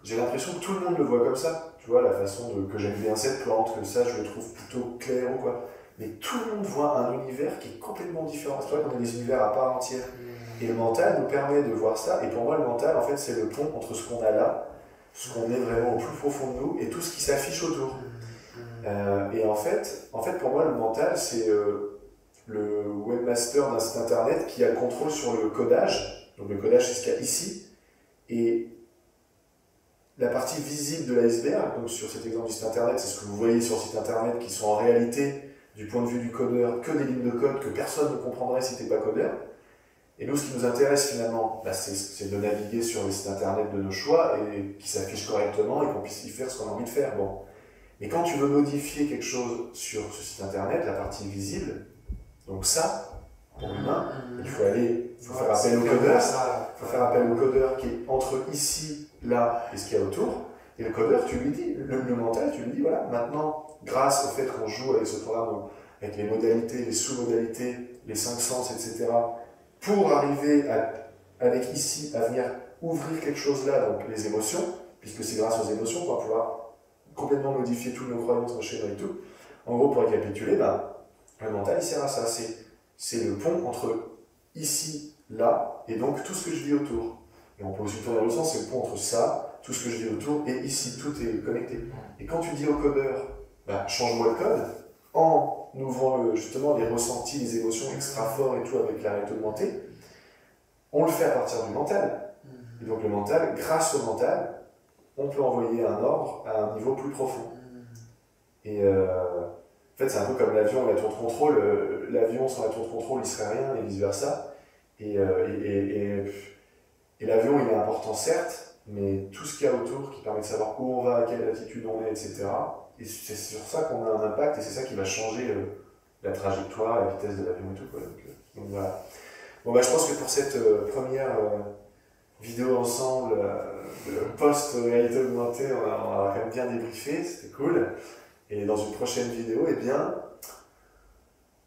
j'ai l'impression que tout le monde le voit comme ça. Tu vois, la façon que j'aime bien cette plante, que ça, je le trouve plutôt clair ou quoi. Mais tout le monde voit un univers qui est complètement différent. C'est vrai qu'on a des univers à part entière. Et le mental nous permet de voir ça. Et pour moi, le mental, en fait, c'est le pont entre ce qu'on a là, ce qu'on est vraiment au plus profond de nous, et tout ce qui s'affiche autour. Et en fait, pour moi, le mental, c'est le webmaster d'un site internet qui a le contrôle sur le codage. Donc le codage, c'est ce qu'il y a ici. Et la partie visible de l'iceberg, donc sur cet exemple du site internet, c'est ce que vous voyez sur le site internet, qui sont en réalité, du point de vue du codeur, que des lignes de code que personne ne comprendrait si tu n'es pas codeur. Et nous, ce qui nous intéresse finalement, c'est de naviguer sur les sites internet de nos choix et qui s'affichent correctement et qu'on puisse y faire ce qu'on a envie de faire. Bon. Mais quand tu veux modifier quelque chose sur ce site internet, la partie visible, donc ça, pour l'humain, il faut faire appel au codeur. Il faut faire appel au codeur qui est entre ici, là et ce qu'il y a autour. Et le codeur, tu lui dis, le mental, tu lui dis, voilà, maintenant, grâce au fait qu'on joue avec ce programme, avec les modalités, les sous-modalités, les 5 sens, etc., pour arriver avec ici à venir ouvrir quelque chose là, donc les émotions, puisque c'est grâce aux émotions qu'on va pouvoir complètement modifier toutes nos croyances, nos schémas et tout. En gros, pour récapituler, le mental il sert à ça, c'est le pont entre ici, là, et donc tout ce que je vis autour. Et on peut aussi tourner dans le sens, c'est le pont entre ça, tout ce que je vis autour, et ici, tout est connecté. Et quand tu dis au codeur, change-moi le code, en ouvrant justement les ressentis, les émotions extra forts et tout avec la réalité augmentée, on le fait à partir du mental. Et donc le mental, grâce au mental, on peut envoyer un ordre à un niveau plus profond. Et en fait, c'est un peu comme l'avion et la tour de contrôle. L'avion sans la tour de contrôle, il ne serait rien, et vice-versa. Et l'avion, il est important, certes, mais tout ce qu'il y a autour qui permet de savoir où on va, à quelle altitude on est, etc., et c'est sur ça qu'on a un impact, et c'est ça qui va changer la trajectoire, la vitesse de l'avion et tout. Quoi. Donc voilà. Bon, je pense que pour cette première vidéo ensemble, post-réalité augmentée, on a quand même bien débriefé, c'était cool. Et dans une prochaine vidéo, eh bien,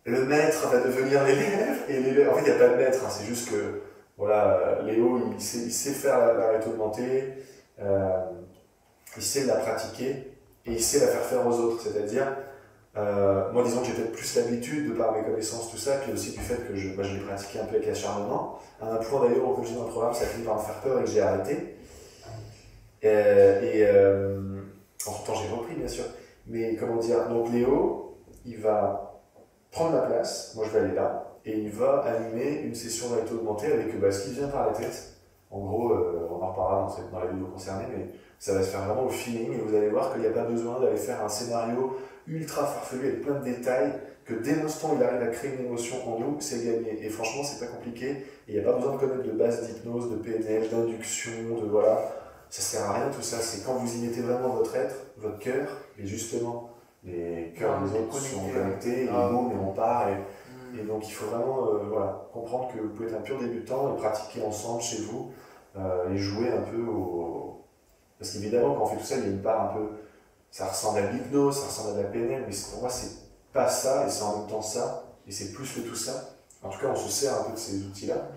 le maître va devenir l'élève. Et en fait, il n'y a pas de maître, c'est juste que voilà, Léo, il sait faire la réalité augmentée, il sait la pratiquer. Et il sait la faire aux autres, c'est-à-dire, moi disons que j'ai peut-être plus l'habitude, de par mes connaissances, tout ça, puis aussi du fait que je l'ai pratiqué un peu avec acharnement, à un point d'ailleurs, comme je dis dans le programme, ça a fini par me faire peur et que j'ai arrêté. Entre-temps j'ai repris bien sûr, mais comment dire, donc Léo, il va prendre ma place, moi je vais aller là, et il va animer une session de réalité augmentée avec ce qui vient par la tête. En gros, on en reparlera dans la vidéo concernée, mais ça va se faire vraiment au feeling, et vous allez voir qu'il n'y a pas besoin d'aller faire un scénario ultra farfelu avec plein de détails, que dès l'instant où il arrive à créer une émotion en nous, c'est gagné. Et franchement, c'est pas compliqué, et il n'y a pas besoin de connaître de base d'hypnose, de PNL, d'induction, de voilà. Ça sert à rien tout ça, c'est quand vous y mettez vraiment votre être, votre cœur, et justement, les cœurs des autres sont connectés, ils montent et on part, et donc il faut vraiment comprendre que vous pouvez être un pur débutant et pratiquer ensemble chez vous, et jouer un peu au... Parce qu'évidemment, quand on fait tout ça, il y a une part un peu... Ça ressemble à l'hypnose, ça ressemble à de la PNL, mais pour moi, c'est pas ça, et c'est en même temps ça, et c'est plus que tout ça. En tout cas, on se sert un peu de ces outils-là,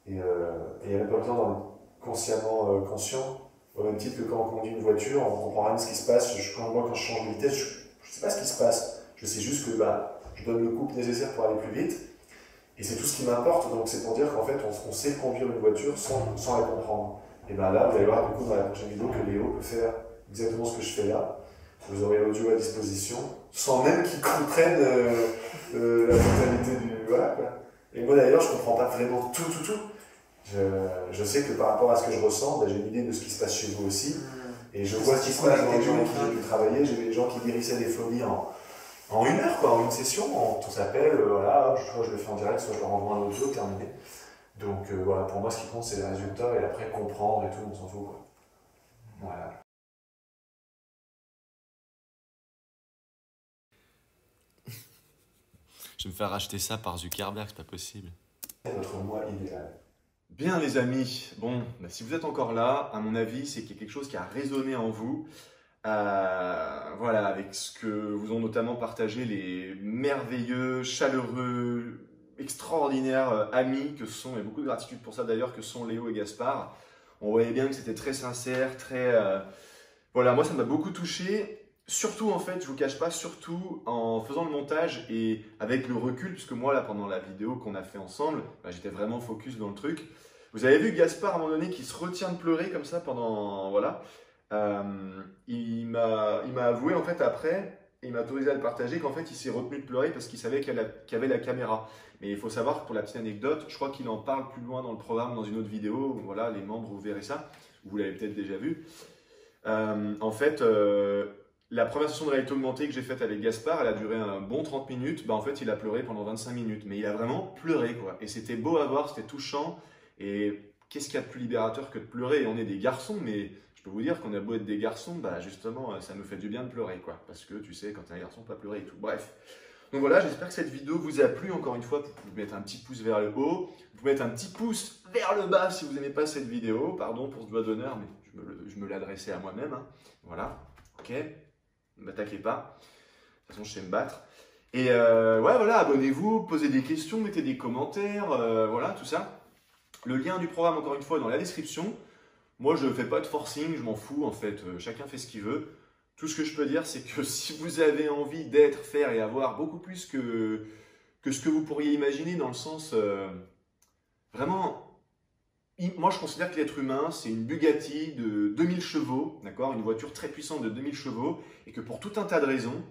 et il n'y a même pas besoin d'en être consciemment conscient, au même titre que quand on conduit une voiture, on ne comprend rien de ce qui se passe. Moi, quand je change de vitesse, je ne sais pas ce qui se passe. Je sais juste que je donne le couple nécessaire pour aller plus vite, et c'est tout ce qui m'importe. Donc c'est pour dire qu'en fait, on sait conduire une voiture sans la comprendre. Et bien là, vous allez voir du coup dans la prochaine vidéo que Léo peut faire exactement ce que je fais là. Vous aurez l'audio à disposition, sans même qu'il comprenne la totalité du... Voilà quoi. Et moi d'ailleurs, je ne comprends pas vraiment tout. Je sais que par rapport à ce que je ressens, j'ai une idée de ce qui se passe chez vous aussi. Et je vois ce qui se passe dans les gens avec qui j'ai pu travailler. J'ai des gens qui guérissaient des phobies en 1 heure, quoi, en une session, on s'appelle, voilà, soit je le fais en direct, soit je leur envoie un audio, terminé. Donc voilà, pour moi, ce qui compte, c'est les résultats, et après, comprendre et tout, on s'en fout, quoi. Voilà. Je vais me faire racheter ça par Zuckerberg, c'est pas possible. C'est notre moi idéal. Bien les amis, bon, si vous êtes encore là, à mon avis, c'est qu'il y a quelque chose qui a résonné en vous. Voilà, avec ce que vous ont notamment partagé les merveilleux, chaleureux, extraordinaires amis que sont, et beaucoup de gratitude pour ça d'ailleurs, que sont Léo et Gaspard. On voyait bien que c'était très sincère, très... Voilà, moi ça m'a beaucoup touché. Surtout en fait, je vous cache pas, surtout en faisant le montage et avec le recul, puisque moi là pendant la vidéo qu'on a fait ensemble, j'étais vraiment focus dans le truc. Vous avez vu Gaspard à un moment donné qui se retient de pleurer comme ça pendant... Voilà. Il m'a avoué en fait après, il m'a autorisé à le partager, qu'en fait il s'est retenu de pleurer parce qu'il savait qu'il y avait la caméra. Mais il faut savoir, pour la petite anecdote, je crois qu'il en parle plus loin dans le programme, dans une autre vidéo. Voilà, les membres, vous verrez ça. Vous l'avez peut-être déjà vu. En fait... La première session de réalité augmentée que j'ai faite avec Gaspard, elle a duré un bon 30 minutes. En fait, il a pleuré pendant 25 minutes. Mais il a vraiment pleuré, quoi. Et c'était beau à voir, c'était touchant. Et qu'est-ce qu'il y a de plus libérateur que de pleurer? Et on est des garçons, mais je peux vous dire qu'on a beau être des garçons, justement, ça nous fait du bien de pleurer, quoi. Parce que tu sais, quand t'es un garçon, pas pleurer et tout. Bref. Donc voilà, j'espère que cette vidéo vous a plu. Encore une fois, vous pouvez mettre un petit pouce vers le haut. Vous pouvez mettre un petit pouce vers le bas si vous n'aimez pas cette vidéo. Pardon pour ce doigt d'honneur, mais je me l'ai adressé à moi-même. Hein. Voilà. Ok. Ne m'attaquez pas, de toute façon je sais me battre. Et ouais, voilà, abonnez-vous, posez des questions, mettez des commentaires, voilà, tout ça. Le lien du programme, encore une fois, est dans la description. Moi, je ne fais pas de forcing, je m'en fous, en fait, chacun fait ce qu'il veut. Tout ce que je peux dire, c'est que si vous avez envie d'être, faire et avoir beaucoup plus que ce que vous pourriez imaginer, dans le sens, vraiment... Moi, je considère que l'être humain, c'est une Bugatti de 2000 chevaux, d'accord, une voiture très puissante de 2000 chevaux, et que pour tout un tas de raisons,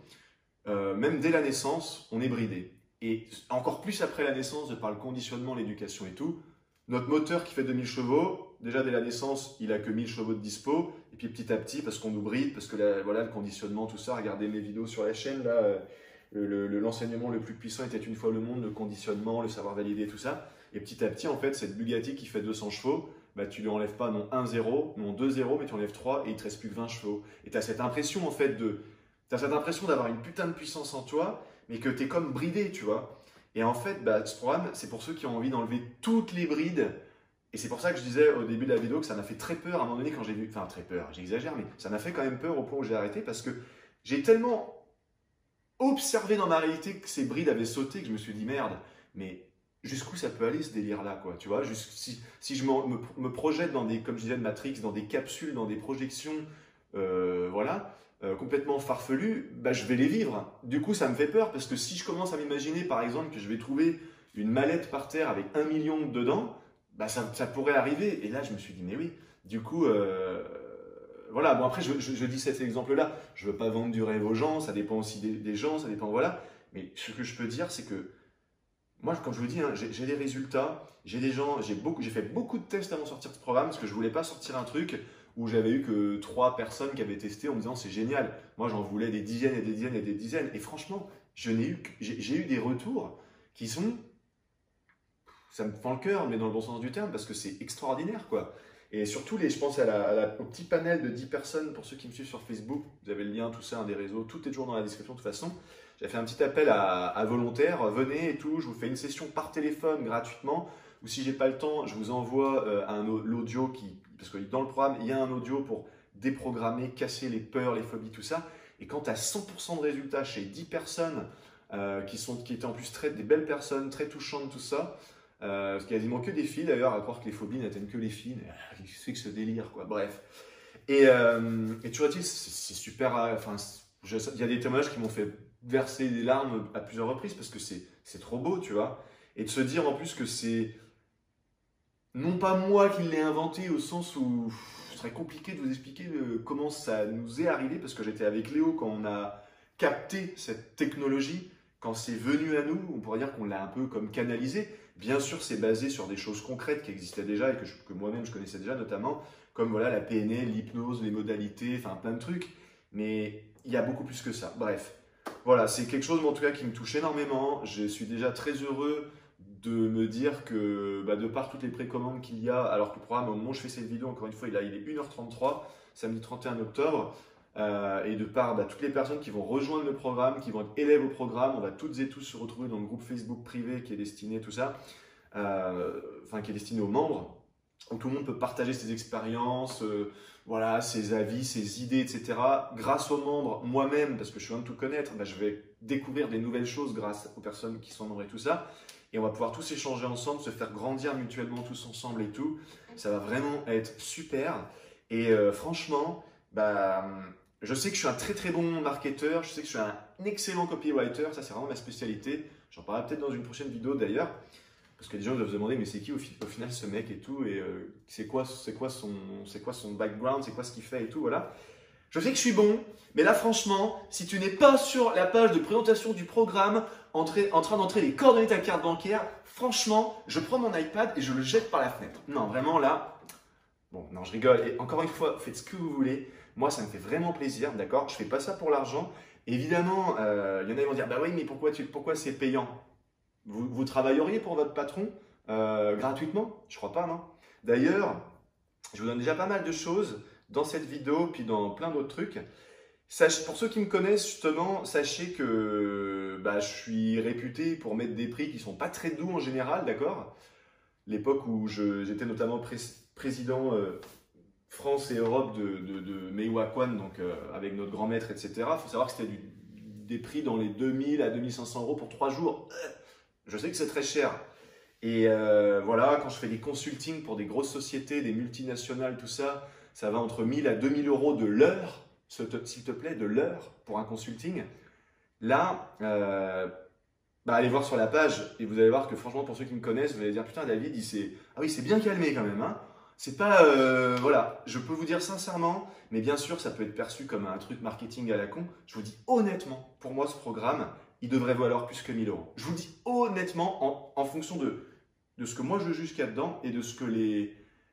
même dès la naissance, on est bridé. Et encore plus après la naissance, de par le conditionnement, l'éducation et tout, notre moteur qui fait 2000 chevaux, déjà dès la naissance, il a que 1000 chevaux de dispo, et puis petit à petit, parce qu'on nous bride, parce que voilà, le conditionnement, tout ça, regardez mes vidéos sur la chaîne, là, l'enseignement le plus puissant était une fois le monde, le conditionnement, le savoir valider, tout ça. Et petit à petit, en fait, cette Bugatti qui fait 200 chevaux, tu lui enlèves pas non 1-0, non 2-0, mais tu enlèves 3 et il te reste plus que 20 chevaux. Et tu as cette impression, en fait, d'avoir une putain de puissance en toi, mais que tu es comme bridé, tu vois. Et en fait, ce programme, c'est pour ceux qui ont envie d'enlever toutes les brides. Et c'est pour ça que je disais au début de la vidéo que ça m'a fait très peur à un moment donné quand j'ai vu. Enfin, très peur, j'exagère, mais ça m'a fait quand même peur au point où j'ai arrêté parce que j'ai tellement observé dans ma réalité que ces brides avaient sauté que je me suis dit merde, mais jusqu'où ça peut aller ce délire-là, quoi, tu vois, si je me projette dans des, comme je disais de Matrix, dans des capsules, dans des projections, voilà, complètement farfelues, je vais les vivre. Du coup, ça me fait peur parce que si je commence à m'imaginer, par exemple, que je vais trouver une mallette par terre avec 1 million dedans, ça pourrait arriver. Et là, je me suis dit, mais oui, du coup... Voilà, bon après je dis cet exemple-là, je ne veux pas vendre du rêve aux gens, ça dépend aussi des gens, ça dépend, voilà. Mais ce que je peux dire, c'est que moi, comme je vous dis, hein, j'ai des résultats, j'ai des gens, j'ai fait beaucoup de tests avant de sortir ce programme parce que je ne voulais pas sortir un truc où j'avais eu que 3 personnes qui avaient testé en me disant c'est génial. Moi, j'en voulais des dizaines et des dizaines et des dizaines. Et franchement, j'ai eu des retours qui sont, ça me fend le cœur, mais dans le bon sens du terme, parce que c'est extraordinaire, quoi. Et surtout, je pense au petit panel de 10 personnes, pour ceux qui me suivent sur Facebook, vous avez le lien, tout ça, un des réseaux, tout est toujours dans la description de toute façon. J'ai fait un petit appel à volontaires, venez et tout, je vous fais une session par téléphone gratuitement, ou si j'ai pas le temps, je vous envoie l'audio, parce que dans le programme, il y a un audio pour déprogrammer, casser les peurs, les phobies, tout ça. Et quand tu as 100% de résultats chez 10 personnes, qui étaient en plus des belles personnes, très touchantes, tout ça, parce qu'il y a quasiment que des filles d'ailleurs, à croire que les phobies n'atteignent que les filles, qu'est-ce que c'est que ce délire, quoi, bref. Et tu vois, c'est super, enfin, il y a des témoignages qui m'ont fait verser des larmes à plusieurs reprises parce que c'est trop beau, tu vois. Et de se dire en plus que c'est non pas moi qui l'ai inventé au sens où ce serait compliqué de vous expliquer comment ça nous est arrivé parce que j'étais avec Léo quand on a capté cette technologie, quand c'est venu à nous, on pourrait dire qu'on l'a un peu comme canalisé. Bien sûr, c'est basé sur des choses concrètes qui existaient déjà et que moi-même je connaissais déjà, notamment comme voilà, la PNL, l'hypnose, les modalités, enfin plein de trucs. Mais il y a beaucoup plus que ça. Bref, voilà, c'est quelque chose en tout cas qui me touche énormément. Je suis déjà très heureux de me dire que de par toutes les précommandes qu'il y a, alors que le programme, au moment où je fais cette vidéo, encore une fois, il est 1h33, samedi 31 octobre, et de par toutes les personnes qui vont rejoindre le programme, qui vont être élèves au programme, on va toutes et tous se retrouver dans le groupe Facebook privé qui est destiné tout ça, qui est destiné aux membres, où tout le monde peut partager ses expériences, voilà, ses avis, ses idées, etc. Grâce aux membres, moi-même, parce que je viens de tout connaître, je vais découvrir des nouvelles choses grâce aux personnes qui sont membres et tout ça. Et on va pouvoir tous échanger ensemble, se faire grandir mutuellement tous ensemble et tout. Ça va vraiment être super. Et franchement, je sais que je suis un très très bon marketeur, je sais que je suis un excellent copywriter, ça c'est vraiment ma spécialité. J'en parlerai peut-être dans une prochaine vidéo d'ailleurs. Parce que les gens doivent se demander, mais c'est qui au final ce mec et tout, et c'est quoi son background, c'est quoi ce qu'il fait et tout, voilà. Je sais que je suis bon, mais là franchement, si tu n'es pas sur la page de présentation du programme, en train d'entrer les coordonnées de ta carte bancaire, franchement, je prends mon iPad et je le jette par la fenêtre. Non, vraiment là, bon, non, je rigole. Et encore une fois, faites ce que vous voulez. Moi, ça me fait vraiment plaisir, d'accord? Je fais pas ça pour l'argent. Évidemment, il y en a qui vont dire, bah oui, mais pourquoi c'est payant? Vous travailleriez pour votre patron gratuitement? Je crois pas, non? D'ailleurs, je vous donne déjà pas mal de choses dans cette vidéo, puis dans plein d'autres trucs. Pour ceux qui me connaissent, justement, sachez que je suis réputé pour mettre des prix qui sont pas très doux en général, d'accord? L'époque où j'étais notamment président France et Europe de Meiwakwan, donc avec notre grand maître, etc. Il faut savoir que c'était des prix dans les 2000 à 2500 euros pour 3 jours. Je sais que c'est très cher. Et voilà, quand je fais des consultings pour des grosses sociétés, des multinationales, tout ça, ça va entre 1000 à 2000 euros de l'heure, s'il te plaît, de l'heure pour un consulting. Là, allez voir sur la page et vous allez voir que franchement, pour ceux qui me connaissent, vous allez dire, putain, David, ah oui, c'est bien calmé quand même, hein. C'est pas, voilà, je peux vous dire sincèrement, mais bien sûr, ça peut être perçu comme un truc marketing à la con. Je vous dis honnêtement, pour moi, ce programme, il devrait valoir plus que 1000 euros. Je vous dis honnêtement, en fonction de ce que moi je juge qu'il y a dedans et de ce que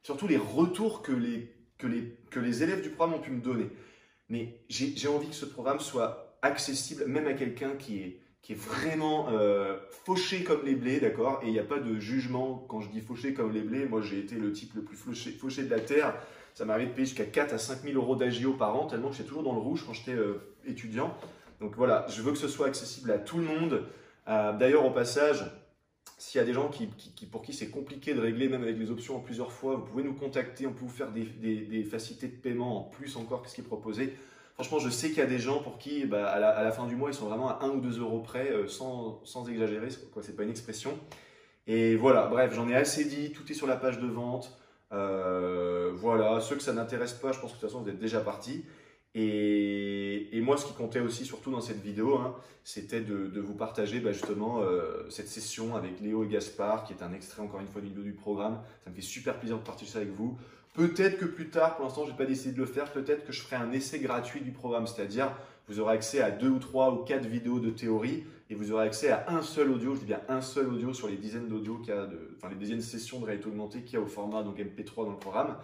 surtout les retours que les élèves du programme ont pu me donner. Mais j'ai envie que ce programme soit accessible même à quelqu'un qui est vraiment fauché comme les blés, d'accord? Et il n'y a pas de jugement quand je dis fauché comme les blés. Moi, j'ai été le type le plus fauché de la Terre. Ça m'arrive de payer jusqu'à 4 à 5 000 euros d'agio par an, tellement que j'étais toujours dans le rouge quand j'étais étudiant. Donc voilà, je veux que ce soit accessible à tout le monde. D'ailleurs, au passage, s'il y a des gens pour qui c'est compliqué de régler, même avec les options en plusieurs fois, vous pouvez nous contacter, on peut vous faire des facilités de paiement en plus encore que ce qui est proposé. Franchement, je sais qu'il y a des gens pour qui, à la fin du mois, ils sont vraiment à 1 ou 2 euros près, sans exagérer, c'est pas une expression. Et voilà, bref, j'en ai assez dit, tout est sur la page de vente. Voilà, ceux que ça n'intéresse pas, je pense que de toute façon, vous êtes déjà partis. Et moi, ce qui comptait aussi, surtout dans cette vidéo, hein, c'était de vous partager justement cette session avec Léo et Gaspard, qui est un extrait encore une fois d'une vidéo du programme. Ça me fait super plaisir de partager ça avec vous. Peut-être que plus tard, pour l'instant, je n'ai pas décidé de le faire, peut-être que je ferai un essai gratuit du programme, c'est-à-dire vous aurez accès à 2 ou 3 ou 4 vidéos de théorie et vous aurez accès à un seul audio, je dis bien un seul audio sur les dizaines d'audios qu'il y a, les dizaines de sessions de réalité augmentée qu'il y a au format donc MP3 dans le programme.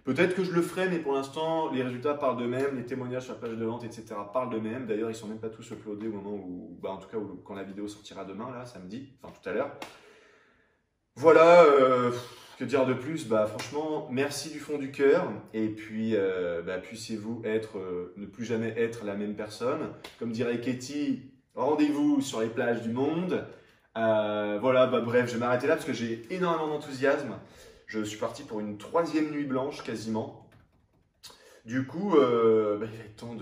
Peut-être que je le ferai, mais pour l'instant, les résultats parlent d'eux-mêmes, les témoignages sur la page de vente, etc. parlent d'eux-mêmes. D'ailleurs, ils ne sont même pas tous uploadés au moment où, en tout cas, quand la vidéo sortira demain, là, samedi, enfin tout à l'heure. Voilà, que dire de plus? Franchement, merci du fond du cœur. Et puis, puissiez-vous ne plus jamais être la même personne. Comme dirait Katie, rendez-vous sur les plages du monde. Voilà, bref, je vais m'arrêter là parce que j'ai énormément d'enthousiasme. Je suis parti pour une 3e nuit blanche quasiment. Du coup, il va être temps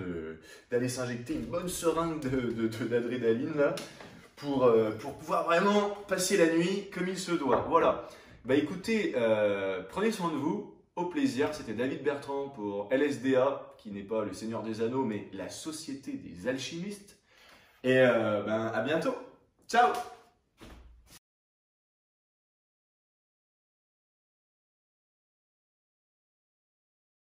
d'aller s'injecter une bonne seringue d'adrénaline là pour pouvoir vraiment passer la nuit comme il se doit. Voilà. Écoutez, prenez soin de vous. Au plaisir. C'était David Bertrand pour LSDA, qui n'est pas le Seigneur des Anneaux, mais la Société des Alchimistes. Et à bientôt. Ciao!